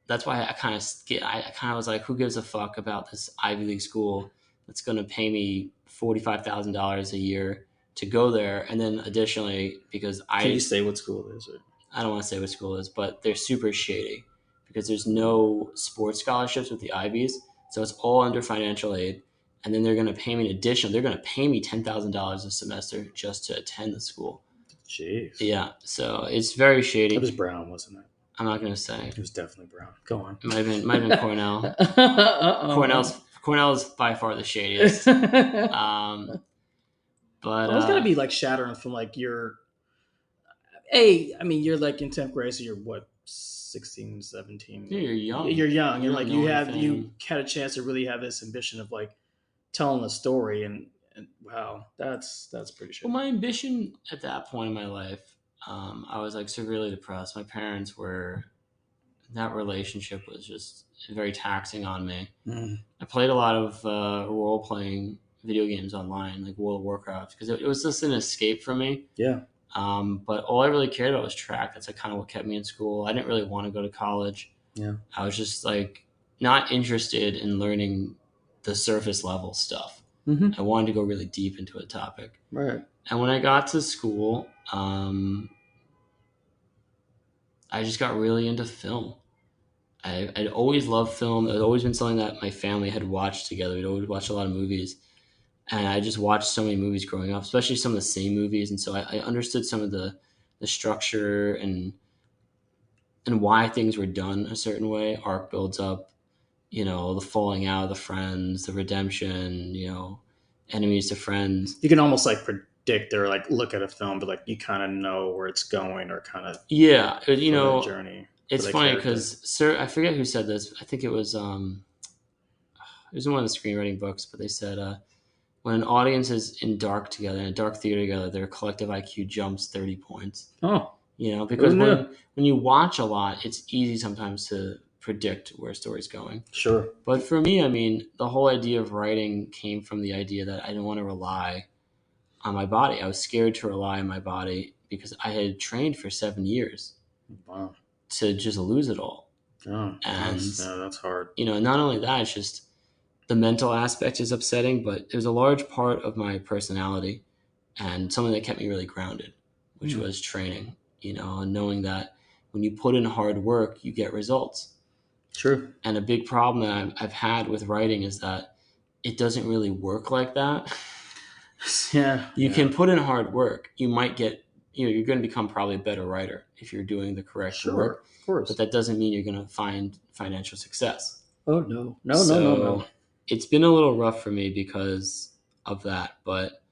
That's why I kind of was like, who gives a fuck about this Ivy League school that's going to pay me $45,000 a year to go there? And then additionally, because Can you say what school it is? Or? I don't want to say what school it is, but they're super shady because there's no sports scholarships with the Ivies. So it's all under financial aid. And then they're going to pay me an additional, they're going to pay me $10,000 a semester just to attend the school. Jeez. Yeah. So it's very shady. It was Brown, wasn't it? I'm not going to say. It was definitely Brown. Go on. It might have been Cornell. Cornell's by far the shadiest. But well, it's got to be like shattering from like your... Hey, I mean, you're like in 10th grade, so you're what, 16, 17? Yeah, you're young. You're young. And like you had a chance to really have this ambition of like telling a story, and wow, that's pretty shit. Well, my ambition at that point in my life, I was like severely depressed. My parents were... That relationship was just very taxing on me. I played a lot of role-playing video games online, like World of Warcraft, because it was just an escape for me. Yeah. But all I really cared about was track. That's like kind of what kept me in school. I didn't really want to go to college. Yeah. I was just like not interested in learning the surface level stuff. Mm-hmm. I wanted to go really deep into a topic. Right. And when I got to school, I just got really into film. I'd always loved film. It had always been something that my family had watched together. We'd always watched a lot of movies. And I just watched so many movies growing up, especially some of the same movies. And so I understood some of the structure and why things were done a certain way. Arc builds up, the falling out of the friends, the redemption, enemies to friends. You can almost like predict or like look at a film, but like you kind of know where it's going or kind of... Yeah, journey. It's funny because I forget who said this. I think it was in one of the screenwriting books, but they said when an audience is in dark together, in a dark theater together, their collective IQ jumps 30 points. Oh. Because when you watch a lot, it's easy sometimes to predict where a story's going. Sure. But for me, I mean, the whole idea of writing came from the idea that I didn't want to rely on my body. I was scared to rely on my body because I had trained for 7 years. Wow. To just lose it all. Oh, and that's hard. Not only that, it's just the mental aspect is upsetting, but it was a large part of my personality and something that kept me really grounded, which was training, and knowing that when you put in hard work, you get results. True. And a big problem that I've had with writing is that it doesn't really work like that. Yeah. You can put in hard work. You might get, you're going to become probably a better writer if you're doing the correct work. Of course. But that doesn't mean you're going to find financial success. Oh, no. No. It's been a little rough for me because of that. But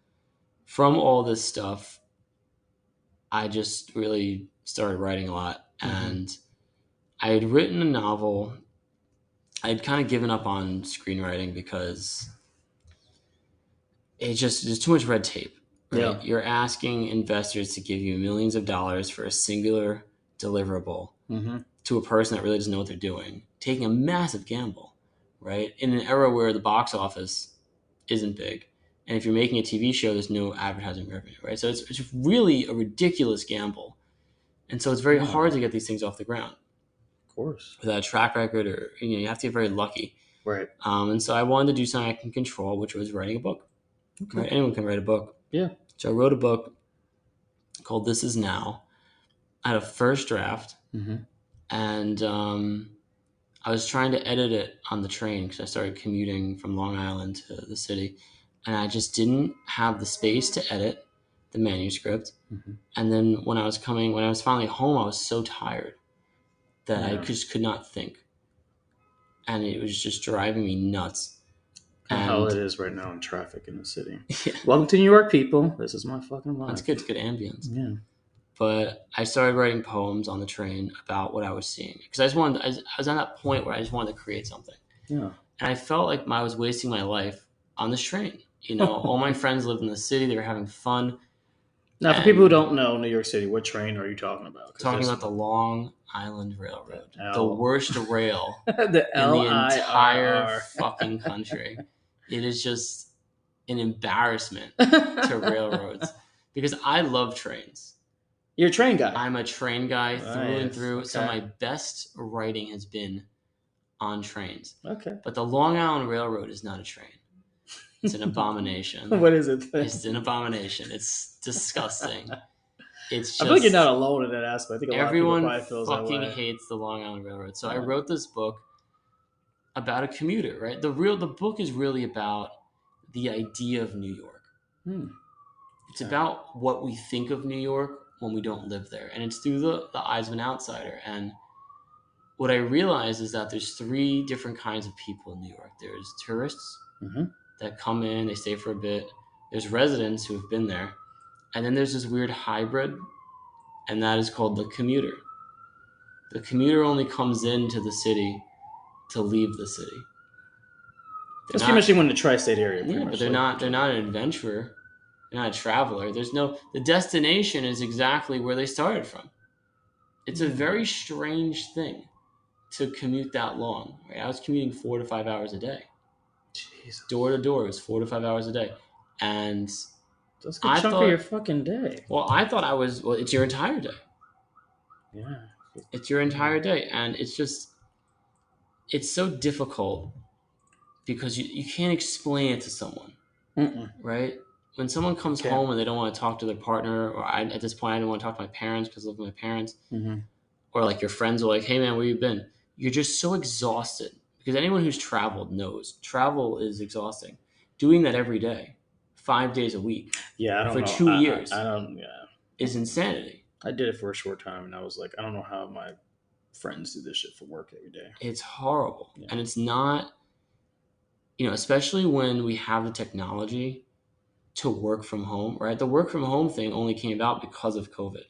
from all this stuff, I just really started writing a lot. Mm-hmm. And I had written a novel. I had kind of given up on screenwriting because there's too much red tape. Right? Yeah. You're asking investors to give you millions of dollars for a singular deliverable to a person that really doesn't know what they're doing, taking a massive gamble, right? In an era where the box office isn't big. And if you're making a TV show, there's no advertising revenue, right? So it's really a ridiculous gamble. And so it's very hard to get these things off the ground. Of course. Without a track record or, you have to get very lucky. Right. And so I wanted to do something I can control, which was writing a book. Okay. Right? Anyone can write a book. Yeah. So I wrote a book called This Is Now. I had a first draft, and I was trying to edit it on the train because I started commuting from Long Island to the city, and I just didn't have the space to edit the manuscript. And then when I was finally home, I was so tired that I just could not think, and it was just driving me nuts. And how it is right now in traffic in the city. Yeah. Welcome to New York, people. This is my fucking life. That's good. It's good ambience. Yeah. But I started writing poems on the train about what I was seeing because I was at that point where I just wanted to create something. Yeah. And I felt like I was wasting my life on this train. All my friends lived in the city. They were having fun. Now, for people who And don't know New York City, what train are you talking about? talking about the Long Island Railroad, the L worst rail the in the entire LIRR. fucking country. It is just an embarrassment to railroads because I love trains. You're a train guy. I'm a train guy through and Nice. through. So Okay. my best writing has been on trains. Okay. But the Long Island Railroad is not a train. It's an abomination. What is it then? It's an abomination. It's disgusting. It's just, I feel like you're not alone in that aspect. I think a lot of people everyone probably feels that fucking way. hates the Long Island Railroad. So I Yeah. wrote this book about a commuter, right? The book is really about the idea of New York. It's about what we think of New York when we don't live there. And it's through the eyes of an outsider. And what I realize is that there's 3 different kinds of people in New York. There's tourists that come in, they stay for a bit. There's residents who have been there. And then there's this weird hybrid, and that is called the commuter. The commuter only comes into the city to leave the city. That's pretty much anyone in the tri-state area. Yeah, but they're not an adventurer. They're not a traveler. The destination is exactly where they started from. It's a very strange thing to commute that long. Right? I was commuting 4 to 5 hours a day. Jesus. Door to door is 4 to 5 hours a day. And that's a good chunk of your fucking day. Well, I thought it's your entire day. Yeah. It's your entire day. And it's so difficult because you can't explain it to someone. Right? When someone comes home and they don't want to talk to their partner, or at this point I didn't want to talk to my parents because I live with my parents, or like your friends are like, hey man, where you been? You're just so exhausted because anyone who's traveled knows travel is exhausting. Doing that every day, 5 days a week, I don't for know. 2 years, I don't. is insanity. I did it for a short time, and I was like, I don't know how my friends do this shit for work every day. It's horrible, and it's not. Especially when we have the technology to work from home, right? The work from home thing only came about because of COVID.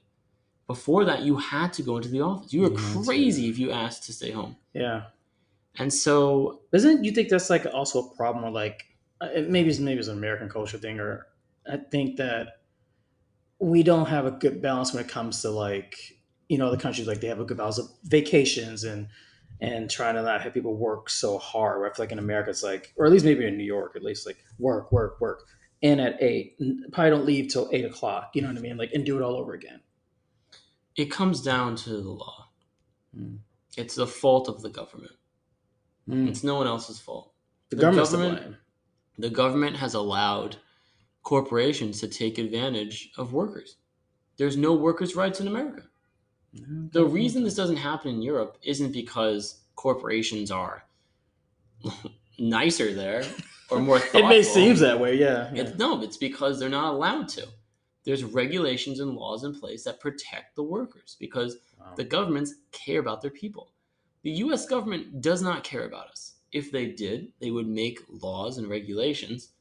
Before that, you had to go into the office. You were crazy if you asked to stay home. Yeah. And so, doesn't you think that's like also a problem, or like maybe it's an American culture thing, or I think that we don't have a good balance when it comes to like the countries, like they have a good balance of vacations and trying to not have people work so hard. Where I feel like in America it's like, or at least maybe in New York, at least like work, and at 8, probably don't leave till 8 o'clock. You know what I mean? Like, and do it all over again. It comes down to the law. It's the fault of the government. It's no one else's fault. The government's to blame. The government has allowed corporations to take advantage of workers. There's no workers' rights in America. The reason this doesn't happen in Europe isn't because corporations are nicer there or more thoughtful. It may seem that way, yeah. It's because they're not allowed to. There's regulations and laws in place that protect the workers because the governments care about their people. The U.S. government does not care about us. If they did, they would make laws and regulations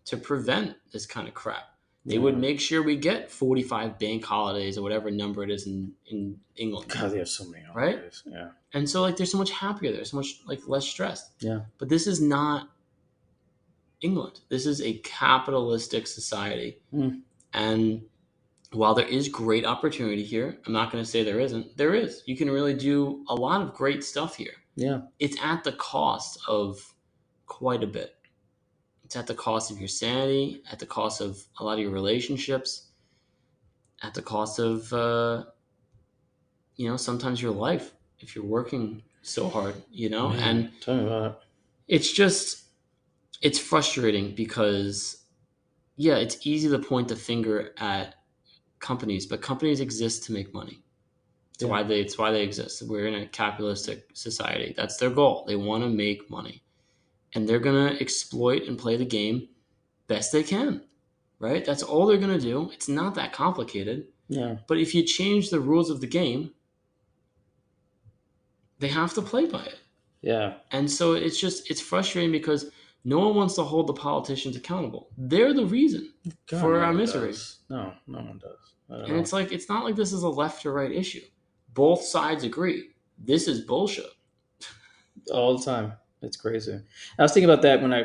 to prevent this kind of crap. They would make sure we get 45 bank holidays or whatever number it is in England. God, they have so many holidays. Right? Yeah. And so they're so much happier there, so much less stressed. Yeah. But this is not England. This is a capitalistic society. And while there is great opportunity here, I'm not going to say there isn't. There is. You can really do a lot of great stuff here. Yeah. It's at the cost of quite a bit. It's at the cost of your sanity, at the cost of a lot of your relationships, at the cost of, sometimes your life if you're working so hard, Man, and tell me about it. It's frustrating because, it's easy to point the finger at companies, but companies exist to make money. It's why they exist. We're in a capitalistic society. That's their goal. They want to make money. And they're going to exploit and play the game best they can, right? That's all they're going to do. It's not that complicated. Yeah. But if you change the rules of the game, they have to play by it. Yeah. And so it's frustrating because no one wants to hold the politicians accountable. They're the reason for our misery. No one does. And it's not like this is a left or right issue. Both sides agree. This is bullshit. All the time. It's crazy. I was thinking about that when I,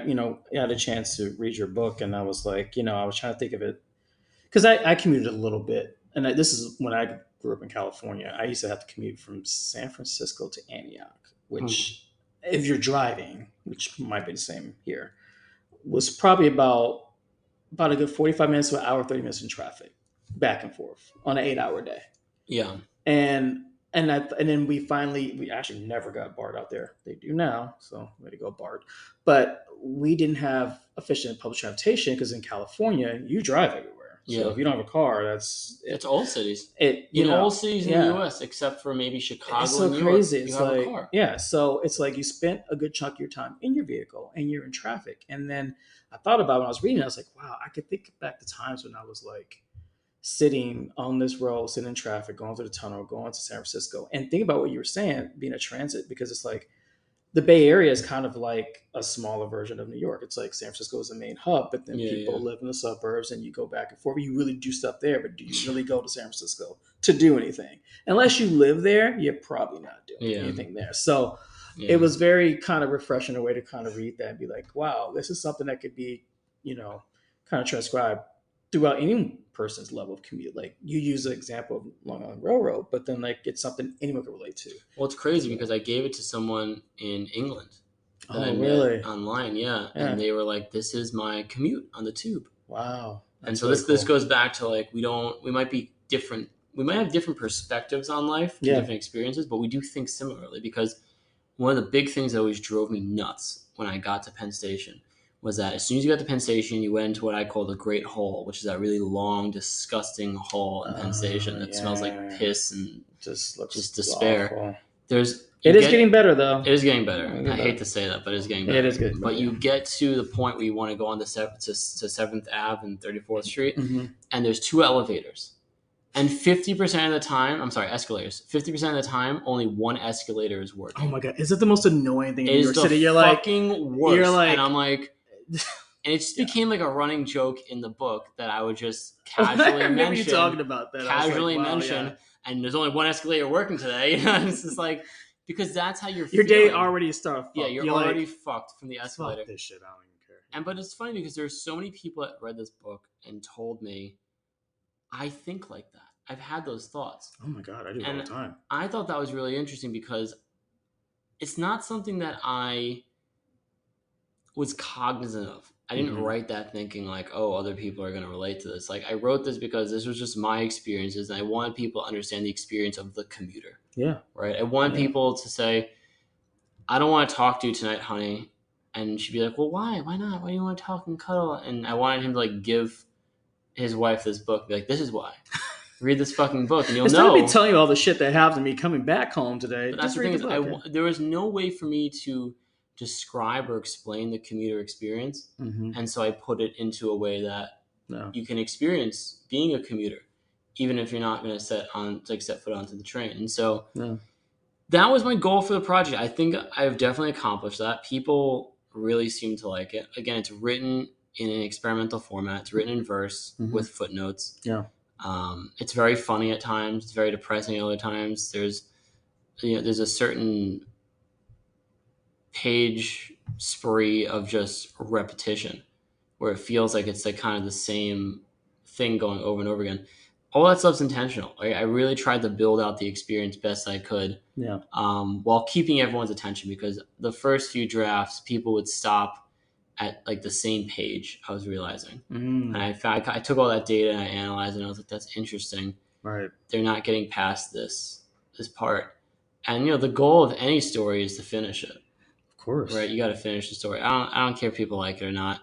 had a chance to read your book, and I was like, I was trying to think of it because I commuted a little bit, and this is when I grew up in California. I used to have to commute from San Francisco to Antioch, Hmm. which, if you're driving, which might be the same here, was probably about a good 45 minutes to an hour, 30 minutes in traffic, back and forth on an 8 hour day. Yeah. And and then we actually never got BART out there. They do now, so way to go BART. But we didn't have efficient public transportation because in California you drive everywhere. So Yeah. if you don't have a car, that's It's all cities. it. In all cities in the Yeah, U.S. except for maybe it's Chicago so and New York, crazy. you It's have a like, car. yeah, so it's like you spent a good chunk of your time in your vehicle and you're in traffic. And then I thought about when I was reading, I was like, wow, I could think back to times when I was like sitting on this road, sitting in traffic, going through the tunnel, going to San Francisco, and think about what you were saying, being a transit, because it's like the Bay Area is kind of like a smaller version of New York. It's like San Francisco is the main hub, but then Yeah, people yeah. live in the suburbs and you go back and forth. You really do stuff there, but do you really go to San Francisco to do anything? Unless you live there, you're probably not doing Yeah. anything there. So it Yeah. was very kind of refreshing a way to kind of read that and be like, wow, this is something that could be, kind of transcribed throughout any person's level of commute. Like you use the example of Long Island Railroad, but then like it's something anyone can relate to Well, it's as crazy well. because I gave it to someone in England that I Oh, met really? online. Yeah, and Yeah. they were like, "This is my commute on the tube." Wow. And That's so really this cool. goes back to like we might be different. We might have different perspectives on life and Yeah. different experiences, but we do think similarly because one of the big things that always drove me nuts when I got to Penn Station was that as soon as you got to Penn Station, you went into what I call the Great Hall, which is that really long, disgusting hall in Penn Station that smells like Yeah. piss and Just just looks despair. awful. There's It you is get getting better though. it is getting It's better. getting I hate better. to say that, but it is getting It better. is getting But better. you Yeah. get to the point where you want to go on to 7th Ave and 34th Street, Hmm. and there's two elevators. And 50% of the time, I'm sorry, escalators. 50% of the time, only one escalator is Oh working. my god, is it the most annoying thing in It New is York the City? fucking You're worst. And like, I'm like, and it just yeah. became like a running joke in the book that I would just I remember you talking about that. I was like, casually wow, mention, yeah. and there's only one escalator working today. It's just like, because that's how you're Your day feeling. already started Yeah, fucked. you're You're already like, fucked from the fuck escalator. this shit. I don't even care. And but it's funny because there's so many people that read this book and told me I think like that. I've had those thoughts. Oh my god, I do it all the And time. I thought that was really interesting because it's not something that I was cognizant of. I didn't Hmm. write that thinking like, oh, other people are going to relate to this. Like I wrote this because this was just my experiences and I wanted people to understand the experience of the commuter, Yeah. right? I wanted Yeah. people to say, I don't want to talk to you tonight, honey. And she'd be like, well, why? Why not? Why do you want to talk and cuddle? And I wanted him to like give his wife this book, be like, this is why. Read this fucking book and you'll Instead of me know. telling you all the shit that happened to me coming back home today, But that's just the read thing the is, book. Yeah. there was no way for me to describe or explain the commuter experience, Hmm. and so I put it into a way that No. you can experience being a commuter, even if you're not going to set foot onto the train. And so No. that was my goal for the project. I think I've definitely accomplished that. People really seem to like it. Again, it's written in an experimental format. It's written in verse Hmm. with footnotes. Yeah. It's very funny at times. It's very depressing at other times. There's a certain page spree of just repetition where it feels like it's like kind of the same thing going over and over again. All that stuff's intentional. I really tried to build out the experience best I could, Yeah. while keeping everyone's attention because the first few drafts people would stop at like the same page. I was realizing, and Mm. I took all that data and I analyzed it and I was like, that's interesting. Right. They're not getting past this part, and the goal of any story is to finish it. Of course. Right, you got to finish the story. I don't care if people like it or not.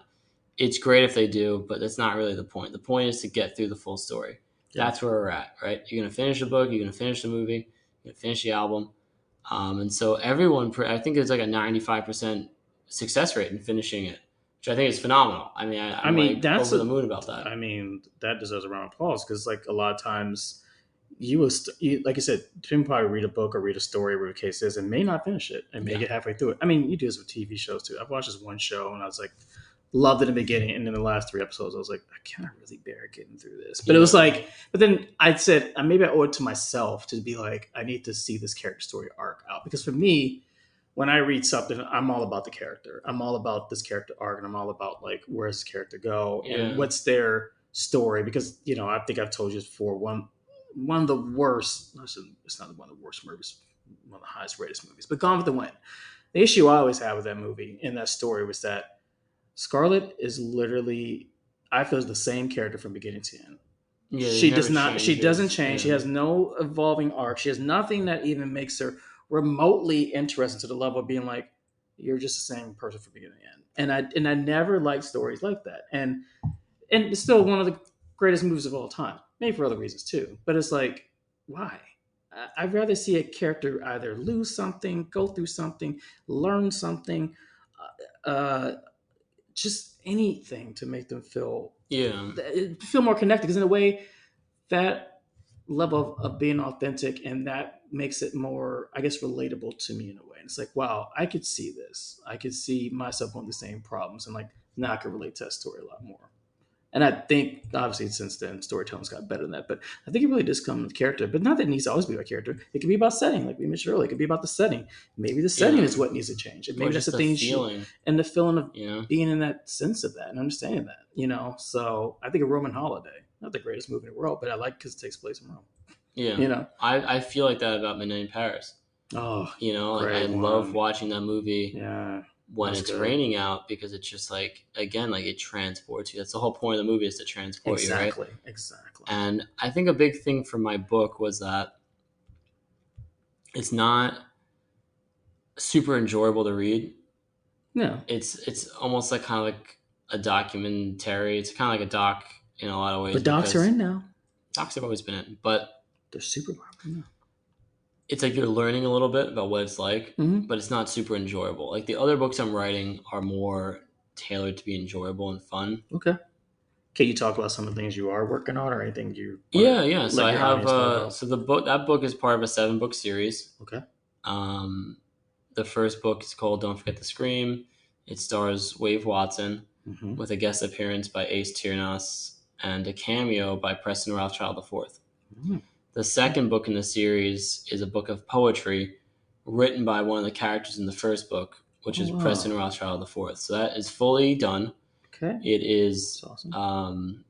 It's great if they do, but that's not really the point. The point is to get through the full story. Yeah. That's where we're at, right? You're gonna finish the book. You're gonna finish the movie. You're gonna finish the album. And so everyone, I think it's like a 95% success rate in finishing it, which I think is phenomenal. I mean, I I'm mean, like over the moon about that. that deserves a round of applause because, like, a lot of times like you said, you can probably read a book or read a story, whatever the case is, and may not finish it and may Yeah, get halfway through it. I mean, you do this with TV shows too. I've watched this one show and I was like, loved it in the beginning, and then the last three episodes, I was like, I can't really bear getting through this. But it was yeah, like, but then I said, maybe I owe it to myself to be like, I need to see this character story arc out because for me, when I read something, I'm all about the character. I'm all about this character arc, and I'm all about like where's this character go and Yeah. what's their story. Because I think I've told you this before. One of the worst. It's not one of the worst movies. One of the highest rated movies, but Gone with the Wind. The issue I always had with that movie and that story was that Scarlett is literally, I feel, is the same character from beginning to end. Yeah, they She does never not. She doesn't changes. change. She Yeah. has no evolving arc. She has nothing that even makes her remotely interesting to the level of being like, you're just the same person from beginning to end. And I never liked stories like that. And it's still one of the greatest movies of all time. Maybe for other reasons too. But it's like, why? I'd rather see a character either lose something, go through something, learn something, uh, just anything to make them Yeah. feel more connected. Because in a way, that level of being authentic and that makes it more, I guess, relatable to me in a way. And it's like, wow, I could see this. I could see myself going the same problems, and like now I can relate to that story a lot more. And I think, obviously, since then, storytelling's got better than that. But I think it really does come with character. But not that it needs to always be about character. It could be about setting, like we mentioned earlier. It could be about the setting. Maybe the setting Yeah. is what needs to change. And Or maybe that's just the the thing you should, feeling. and the feeling of You know. being in that sense of that and understanding that. So I think of Roman Holiday, not the greatest movie in the world, but I like because it takes place in Rome. Yeah. You know? I feel like that about Midnight in Paris. Oh, Like I great love one. watching that movie Yeah. when That's it's good. raining out because it's just like, again, like it transports you. That's the whole point of the movie, is to transport you, right? Exactly. And I think a big thing for my book was that it's not super enjoyable to read. No. It's almost like kind of like a documentary. It's kind of like a doc in a lot of ways, But docs are because in now. docs have always been in, but They're super popular now. it's like you're learning a little bit about what it's like, Mm-hmm. but it's not super enjoyable. Like the other books I'm writing are more tailored to be enjoyable and fun. Okay. Can you talk about some of the things you are working on or anything you want to Yeah. So let I your have audience know about? so that book is part of a 7-book series. Okay. Um, the first book is called Don't Forget to Scream. It stars Wave Watson Mm-hmm. with a guest appearance by Ace Tiernas and a cameo by Preston Rothschild IV. Mm-hmm. The second book in the series is a book of poetry written by one of the characters in the first book, which is Preston Wow. Rothschild IV. So that is fully done. Okay. It is That's awesome.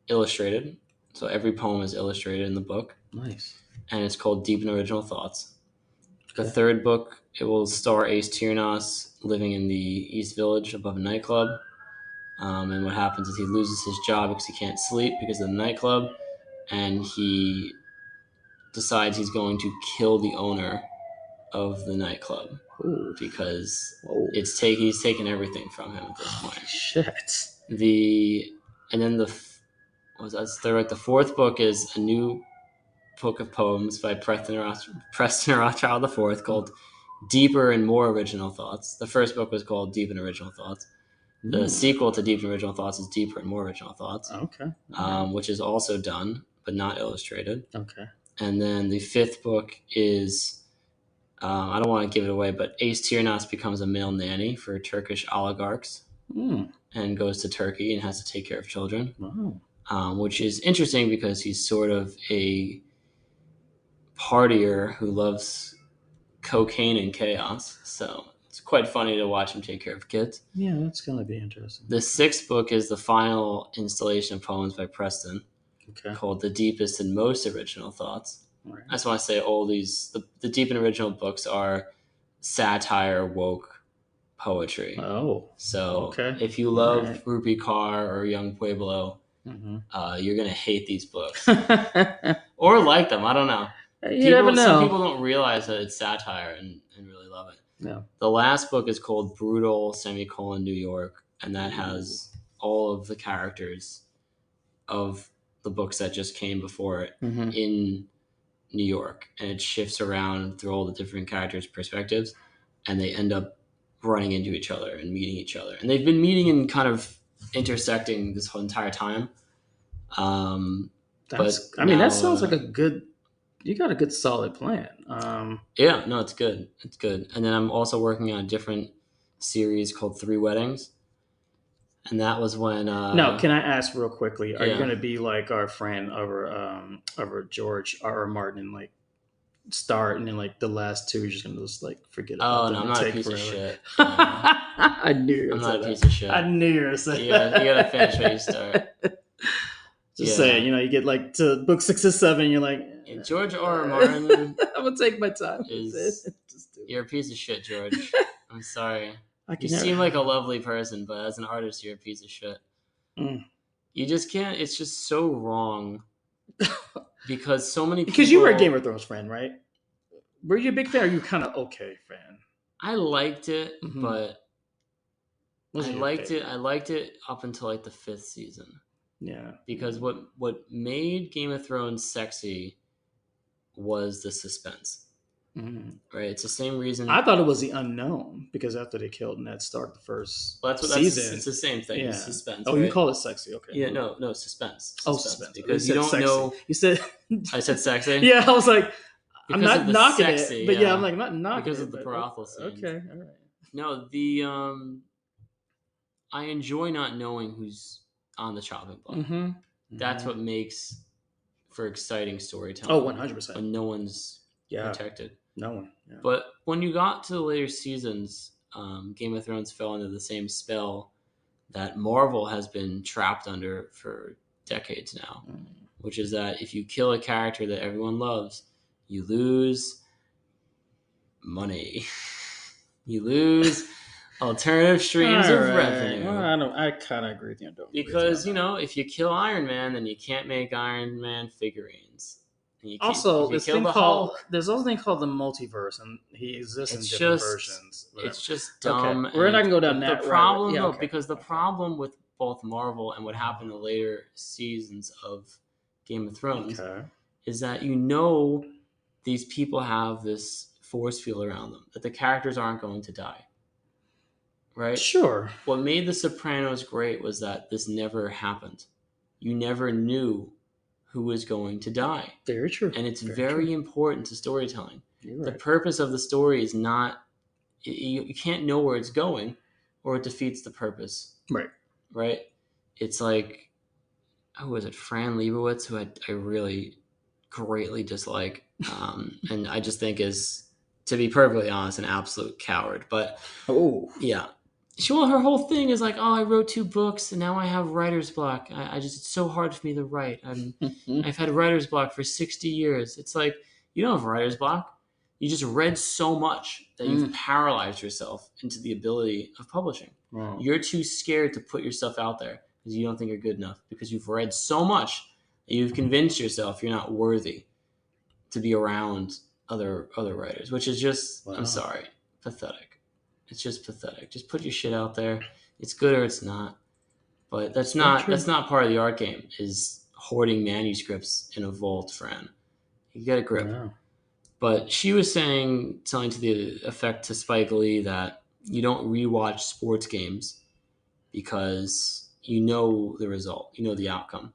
illustrated. So every poem is illustrated in the book. Nice. And it's called Deep and Original Thoughts. The Okay. third book, it will star Ace Tiernas living in the East Village above a nightclub. And what happens is he loses his job because he can't sleep because of the nightclub. And he decides he's going to kill the owner of the nightclub. Ooh. Because Whoa. he's taken everything from him at this point. Shit. And then the fourth book is a new book of poems by Preston Rothschild IV called Deeper and More Original Thoughts. The first book was called Deep and Original Thoughts. The sequel to Deep and Original Thoughts is Deeper and More Original Thoughts. Okay. Which is also done, but not illustrated. Okay. And then the fifth book is, I don't want to give it away, but Ace Tiernas becomes a male nanny for Turkish oligarchs and goes to Turkey and has to take care of children. Wow. Which is interesting because he's sort of a partier who loves cocaine and chaos. So it's quite funny to watch him take care of kids. Yeah, that's going to be interesting. The sixth book is the final installation of poems by Preston, called The Deepest and Most Original Thoughts. Right. I just want to say the deep and original books are satire, woke poetry. Oh. So if you love Rupi Kaur or Young Pueblo, you're going to hate these books. Or like them. I don't know. You never know. Some people don't realize that it's satire and really love it. No. The last book is called Brutal, New York, and that has all of the characters of the books that just came before it in New York. And it shifts around through all the different characters' perspectives, and they end up running into each other and meeting each other. And they've been meeting and kind of intersecting this whole entire time. That sounds like you got a good solid plan. Yeah, no, it's good. It's good. And then I'm also working on a different series called 3 Weddings. And that was when... Now, can I ask real quickly, are you going to be like our friend over George R. R. Martin and like start, and then like the last two, you're just gonna just like forget about Oh them no, I'm and not a take piece of forever. shit. I knew you were I'm gonna say not a that. piece of shit. I knew you were gonna say You gotta that. finish what you start. Just saying, Yeah. you know, you get like to book 6 or 7, you're like, And George R. R. Martin I'm gonna take my time with it. is Just do you're a piece of shit, George. it. I'm sorry. I You can never. seem like a lovely person, but as an artist, you're a piece of shit. Mm. You just can't. It's just so wrong because so many Because you were a Game people. of Thrones fan, right? Were you a big fan, or are you kind of okay fan? I liked it, Mm-hmm. but Those I are your liked it. favorite. I liked it up until like the 5th season Yeah. because what made Game of Thrones sexy was the suspense. Mhm. Right? It's the same reason. I thought it was the unknown because after they killed Ned Stark the first Well, it's season, the same thing. It's yeah. suspense, Oh, you right? call it sexy? Okay. Yeah, no, suspense, Oh, suspense, suspense. You because you said don't sexy. know. You said. I said sexy Yeah, I was like, I'm because of not the knocking sexy, it, but yeah, I'm yeah, like not knocking because of it, the but brothel scenes. okay, all right. No, I enjoy not knowing who's on the chopping block. Mm-hmm. That's Mm-hmm. what makes for exciting Oh, storytelling 100%. when no one's Yeah, protected. no one. Yeah. But when you got to the later seasons, Game of Thrones fell into the same spell that Marvel has been trapped under for decades now, Mm. which is that if you kill a character that everyone loves, you lose money. You lose alternative All streams of right. Well, revenue. I kind of agree with you. I don't agree with you on Because, that. if you kill Iron Man, then you can't make Iron Man figurines. And if Also, you kill the Hulk, there's also a thing called the multiverse, and he exists in it's different just versions. it's Whatever. just Okay, dumb. we're And not gonna go down the that right. problem, Yeah. though, Okay. because the Okay. problem with both Marvel and what happened in the later seasons of Game of Thrones Okay. is that these people have this force field around them, that the characters aren't going to die, right? Sure. What made The Sopranos great was that this never happened. You never knew who was going to die. Very true. And it's Very very true. important to storytelling. You're The right. purpose of the story is not, you can't know where it's going or it defeats the purpose, Right. right? It's like, who was it? Fran Lebowitz, who I really greatly dislike. And I just think is, to be perfectly honest, an absolute coward. But Oh. yeah. Her whole thing is like, oh, I wrote 2 books and now I have writer's block. It's so hard for me to write. I've had writer's block for 60 years. It's like, you don't have writer's block. You just read so much that you've paralyzed yourself into the ability of publishing. Wow. You're too scared to put yourself out there because you don't think you're good enough, because you've read so much that you've convinced yourself you're not worthy to be around other writers, which is just, Wow. I'm sorry, pathetic. It's just pathetic. Just put your shit out there. It's good or it's not. But that's not part of the art game, is hoarding manuscripts in a vault, Fran. You get a grip. Wow. But she was telling to the effect to Spike Lee that you don't rewatch sports games because you know the result, you know the outcome.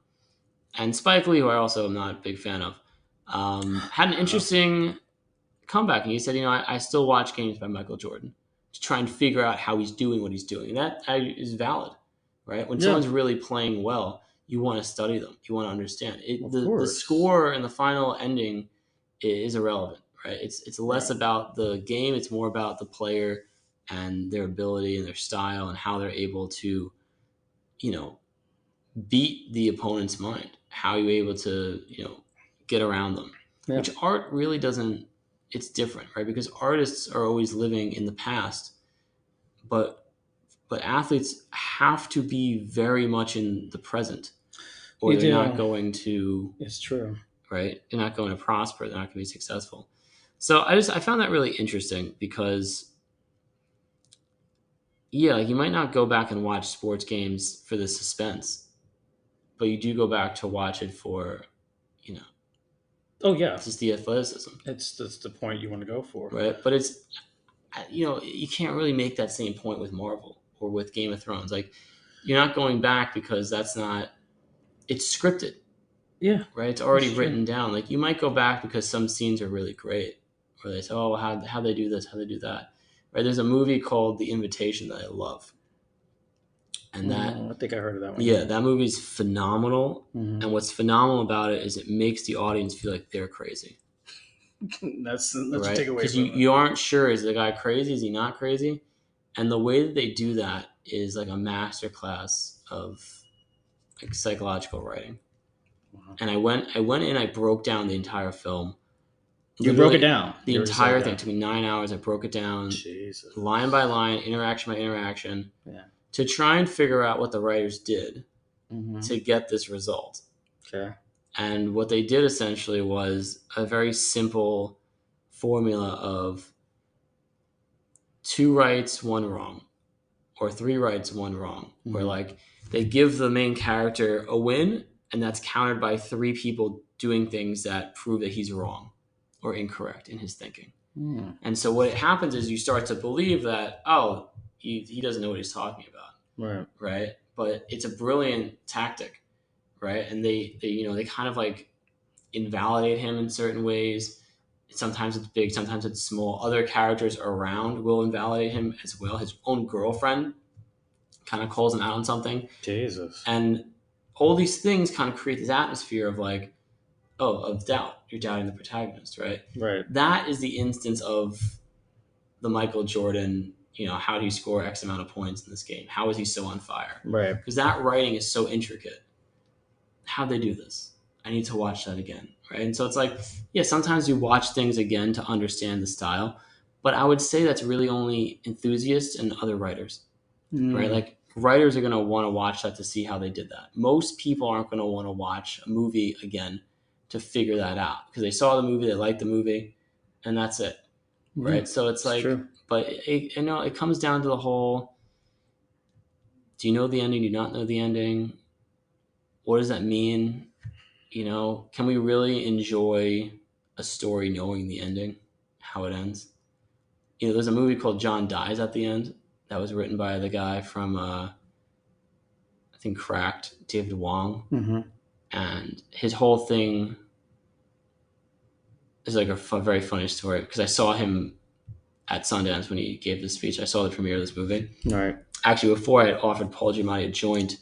And Spike Lee, who I also am not a big fan of, had an interesting comeback, and he said, I still watch games by Michael Jordan to try and figure out how he's doing what he's doing. And that is valid, right? When someone's really playing well, you want to study them, you want to understand it. Of The course. score and the final ending is irrelevant, right? It's less about the game, it's more about the player and their ability and their style and how they're able to, beat the opponent's mind. How you're able to, get around them. Yeah. Which art really doesn't. It's different, right? Because artists are always living in the past, but athletes have to be very much in the present, or they're not going to. It's true, right? They're not going to prosper. They're not going to be successful. So I found that really interesting because, yeah, like you might not go back and watch sports games for the suspense, but you do go back to watch it for, oh yeah, just the athleticism. That's the point you want to go for, right? But it's, you can't really make that same point with Marvel or with Game of Thrones. Like, you're not going back because that's not. It's scripted. Yeah, right. It's already written down. Like, you might go back because some scenes are really great, or they say, "Oh, how they do this, how they do that." Right. There's a movie called The Invitation that I love, and I think I heard of that one. Yeah, that movie's phenomenal. Mm-hmm. And what's phenomenal about it is it makes the audience feel like they're crazy. That's your right? takeaway Because from it. you aren't sure, is the guy crazy? Is he not crazy? And the way that they do that is like a masterclass of like psychological writing. Wow. And I went in, I broke down the entire film. You broke it Literally, down. the You were just like, entire thing. It took me 9 hours. I broke it down Jesus. line by line, interaction by interaction, Yeah. to try and figure out what the writers did Mm-hmm. to get this result. Okay. And what they did essentially was a very simple formula of 2 rights, 1 wrong, or 3 rights, 1 wrong, where like they give the main character a win, and that's countered by 3 people doing things that prove that he's wrong or incorrect in his thinking. Mm. And so what happens is you start to believe that, oh, he doesn't know what he's talking about, right? But it's a brilliant tactic, right? And they kind of like invalidate him in certain ways. Sometimes it's big, sometimes it's small. Other characters around will invalidate him as well. His own girlfriend kind of calls him out on something. Jesus. And all these things kind of create this atmosphere of like, oh, of doubt. You're doubting the protagonist, right? Right. That is the instance of the Michael Jordan, how do you score X amount of points in this game? How is he so on fire? Right. Because that writing is so intricate. How'd they do this? I need to watch that again, right? And so it's like, yeah, sometimes you watch things again to understand the style, but I would say that's really only enthusiasts and other writers, right? Like writers are going to want to watch that to see how they did that. Most people aren't going to want to watch a movie again to figure that out because they saw the movie, they liked the movie, and that's it, right? So it's like, true. but it comes down to the whole: do you know the ending? Do you not know the ending? What does that mean? Can we really enjoy a story knowing the ending, how it ends? There's a movie called John Dies at the End that was written by the guy from, I think, Cracked, David Wong. Mm-hmm. And his whole thing is like a very funny story because I saw him at Sundance when he gave this speech. I saw the premiere of this movie. Right. Actually, before I had offered Paul Giamatti a joint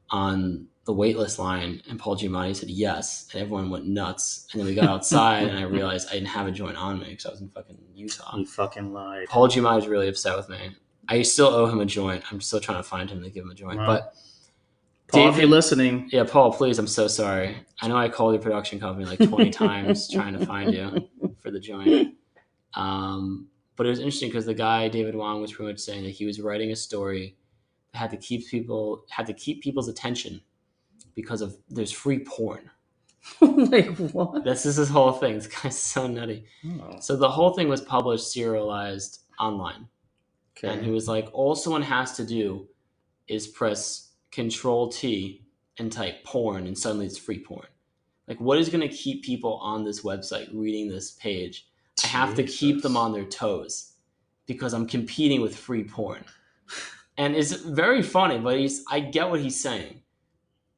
on the waitlist line, and Paul Giamatti said yes, and everyone went nuts. And then we got outside, and I realized I didn't have a joint on me because I was in fucking Utah. You fucking lied. Paul Giamatti was really upset with me. I still owe him a joint. I'm still trying to find him to give him a joint. Wow. But Paul, if you're listening, yeah, Paul, please, I'm so sorry. I know I called your production company like 20 times trying to find you for the joint. But it was interesting because the guy David Wong was pretty much saying that he was writing a story that had to keep people's attention because of there's free porn. like what? This is his whole thing. This guy's so nutty. Oh. So the whole thing was published serialized online. Okay. And he was like, all someone has to do is press Control T and type porn, and suddenly it's free porn. Like, what is going to keep people on this website reading this page? I have to keep them on their toes because I'm competing with free porn. And it's very funny, but I get what he's saying.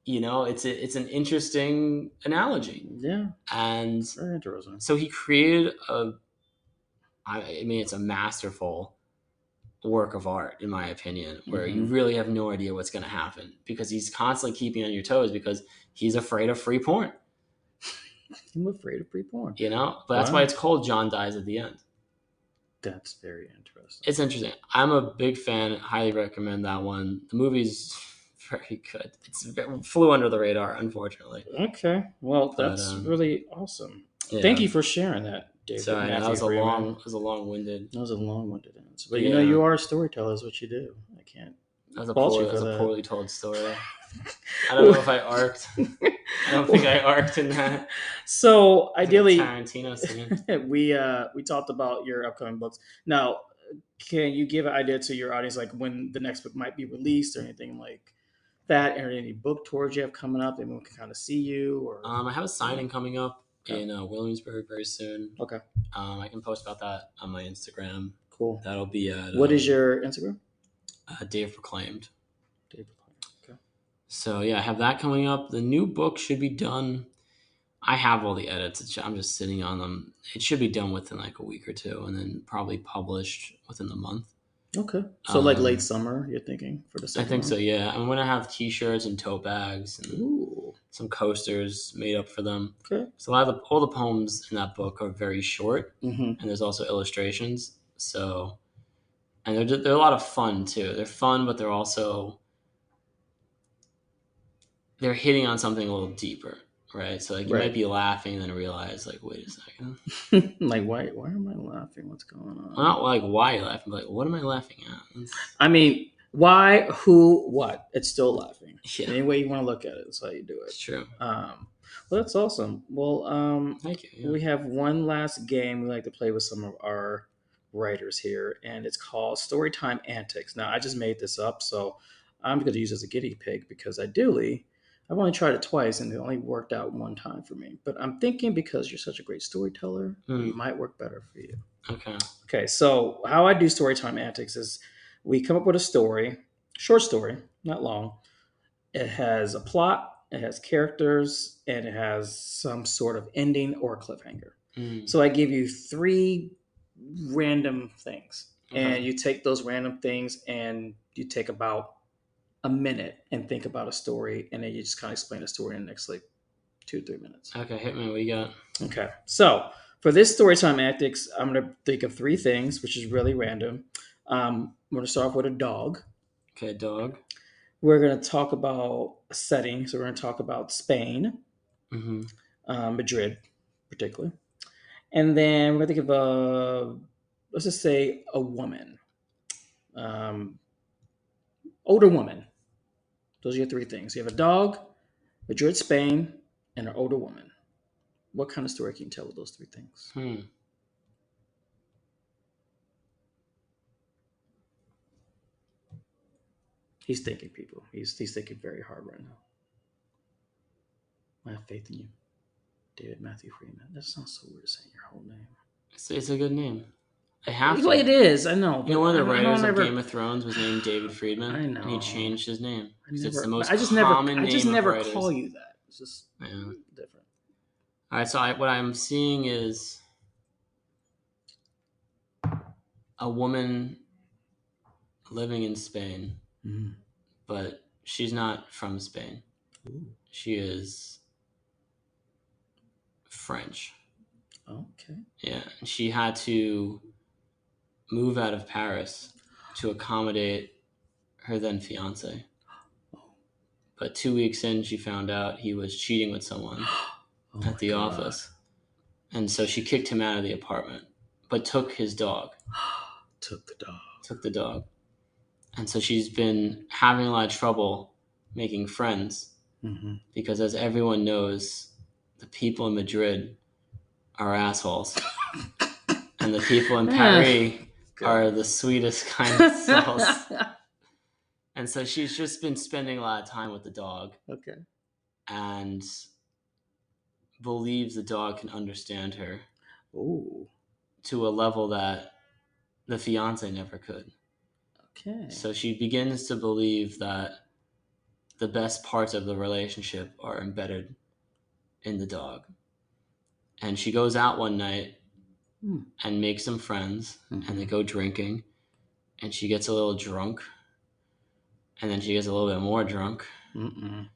It's an interesting analogy. Yeah. And very interesting. So he created it's a masterful work of art, in my opinion, where you really have no idea what's going to happen because he's constantly keeping you on your toes because he's afraid of free porn. I'm afraid of free porn. But that's why it's called John Dies at the End. That's very interesting. It's interesting. I'm a big fan. Highly recommend that one. The movie's very good. Flew under the radar, unfortunately. Okay. Well, that's really awesome. Yeah. Thank you for sharing that, David. Sorry, that was a long-winded. That was a long-winded answer. But you are a storyteller, is what you do. I can't. That was a poorly told story. I don't know if I arced. I don't think I arced in that. So ideally, Tarantino scene. we talked about your upcoming books. Now, can you give an idea to your audience, like when the next book might be released, or anything like that, or any book tours you have coming up, and we can kind of see you? Or I have a signing coming up in Williamsburg very soon. Okay. I can post about that on my Instagram. Cool. That'll be at. What is your Instagram? Dave Proclaimed. Dave Proclaimed. Okay. So yeah, I have that coming up. The new book should be done. I have all the edits. I'm just sitting on them. It should be done within like a week or two, and then probably published within the month. Okay. So like late summer, you're thinking for the I second think so. one? Yeah, I'm gonna have T-shirts and tote bags and Ooh. some coasters made up for them. Okay. So a lot of all the poems in that book are very short, Mm-hmm. and there's also illustrations. So and they're a lot of fun too. They're fun, but they're also they're hitting on something a little deeper, right? So like you might Right. be laughing and then realize like, wait a second. Like why am I laughing? What's going Well, on? not like why you're laughing, but like what am I laughing at? I mean, why, who, what? It's still laughing. Yeah, Any way you want to look at it, that's how you do it. it's true. Well, that's awesome. Well, Thank you. Yeah. we have one last game we like to play with some of our writers here, and it's called Storytime Antics. Now, I just made this up, so I'm going to use it as a guinea pig because ideally, I've only tried it twice and it only worked out one time for me. But I'm thinking because you're such a great storyteller, it Hmm. might work better for you. Okay. Okay, so how I do Storytime Antics is we come up with a story, short story, not long. It has a plot, it has characters, and it has some sort of ending or a cliffhanger. Hmm. So I give you three random things, Okay. and you take those random things and you take about a minute and think about a story, and then you just kind of explain the story in the next like 2 or 3 minutes. Okay. Hit me. What you got? Okay, so for this storytime antics, I'm going to think of three things, which is really random. I'm going to start off with a dog. Okay. Dog. We're going to talk about a setting. So we're going to talk about Spain, Mm-hmm. Madrid, particularly. And then we're going to think of let's just say a woman, um, older woman. Those are your three things. You have a dog, Madrid, Spain, and an older woman. What kind of story can you tell with those three things? Hmm. He's thinking, people. He's thinking very hard right now. I have faith in you, David Matthew Freeman. That sounds so weird saying your whole name. It's a good name. I have Well, to. it is, I know, You know, but one of the I writers don't of ever. Game of Thrones was named David Friedman, I and he know. changed his name I because it's the never, but most I just never, common I just name of never call writers. you that. It's just Yeah. different. All right. So what I'm seeing is a woman living in Spain, Mm. but she's not from Spain. Ooh, She is French. okay. Yeah, and she had to move out of Paris to accommodate her then fiance. Oh, But 2 weeks in, she found out he was cheating with someone oh at my the god. office. And so she kicked him out of the apartment, but took his dog, Took the dog. took the dog. And so she's been having a lot of trouble making friends Mm-hmm. because, as everyone knows, the people in Madrid are assholes. And the people in Paris are the sweetest, kindest souls. And so she's just been spending a lot of time with the dog Okay. and believes the dog can understand her Oh, to a level that the fiance never could. okay. So she begins to believe that the best parts of the relationship are embedded in the dog. And she goes out one night Hmm. and makes some friends, Mhm. and they go drinking, and she gets a little drunk, and then she gets a little bit more drunk, Mm-mm.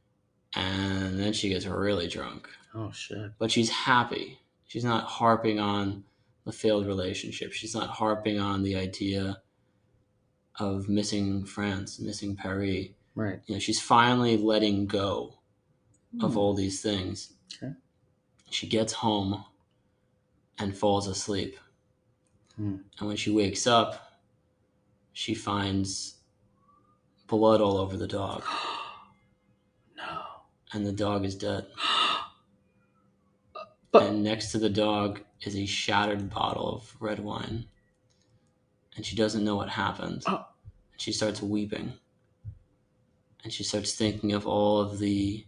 and then she gets really drunk. Oh shit. But she's happy. She's not harping on the failed relationship. She's not harping on the idea of missing France, missing Paris. Right. You know, she's finally letting go of Hmm. all these things. Okay. She gets home and falls asleep. Hmm. And when she wakes up, she finds blood all over the dog. No. And the dog is dead. But And next to the dog is a shattered bottle of red wine. And she doesn't know what happened. oh, She starts weeping. And she starts thinking of all of the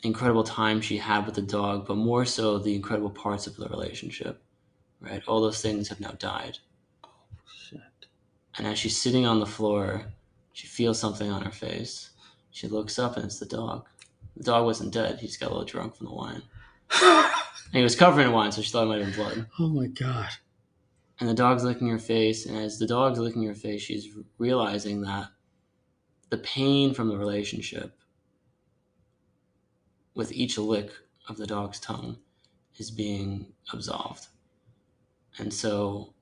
incredible time she had with the dog, but more so the incredible parts of the relationship. Right? All those things have now died. shit. And as she's sitting on the floor, she feels something on her face. She looks up and it's the dog. The dog wasn't dead. He just got a little drunk from the wine. And he was covered in wine, so she thought it might have been blood. Oh my god. And the dog's licking her face, and as the dog's licking her face, she's realizing that the pain from the relationship with each lick of the dog's tongue is being absolved. And so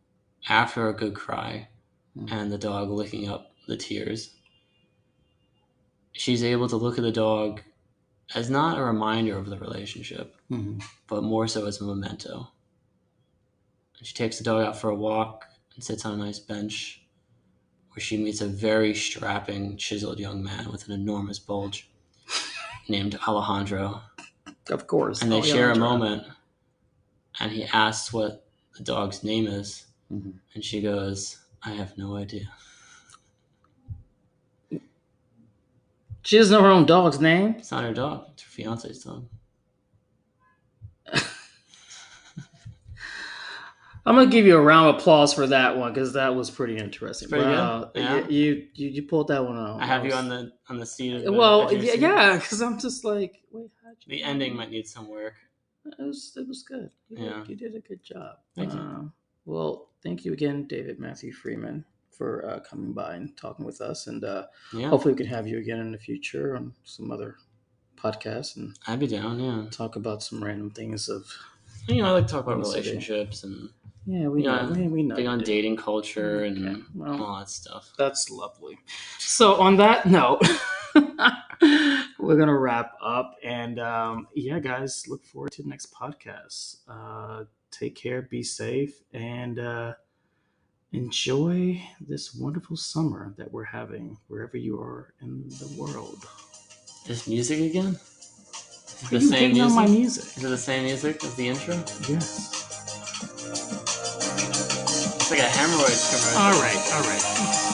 after a good cry and the dog licking up the tears, she's able to look at the dog as not a reminder of the relationship, but more so as a memento. And she takes the dog out for a walk and sits on a nice bench where she meets a very strapping, chiseled young man with an enormous bulge named Alejandro. Of course. And they share a moment, and he asks what the dog's name is, and she goes, I have no idea. She doesn't know her own dog's name? It's not her dog. It's her fiance's dog. I'm gonna give you a round of applause for that one because that was pretty interesting. Pretty wow, good. Yeah. You pulled that one out. I have you on the seat of the well, yeah, because I'm just like, wait, the ending might need some work. It was good. You did a good job. Thank you. Well, thank you again, David Matthew Freeman, for coming by and talking with us, and hopefully we can have you again in the future on some other podcasts. And I'd be down. Yeah, talk about some random things of. I like to talk about relationships and. Yeah, we know. Big on dating culture and all that stuff. That's lovely. So on that note, we're gonna wrap up, and guys, look forward to the next podcast. Take care, be safe, and enjoy this wonderful summer that we're having wherever you are in the world. This music again? The same music? On my music? Is it the same music as the intro? Yes. It's like a hemorrhoid commercial. All right.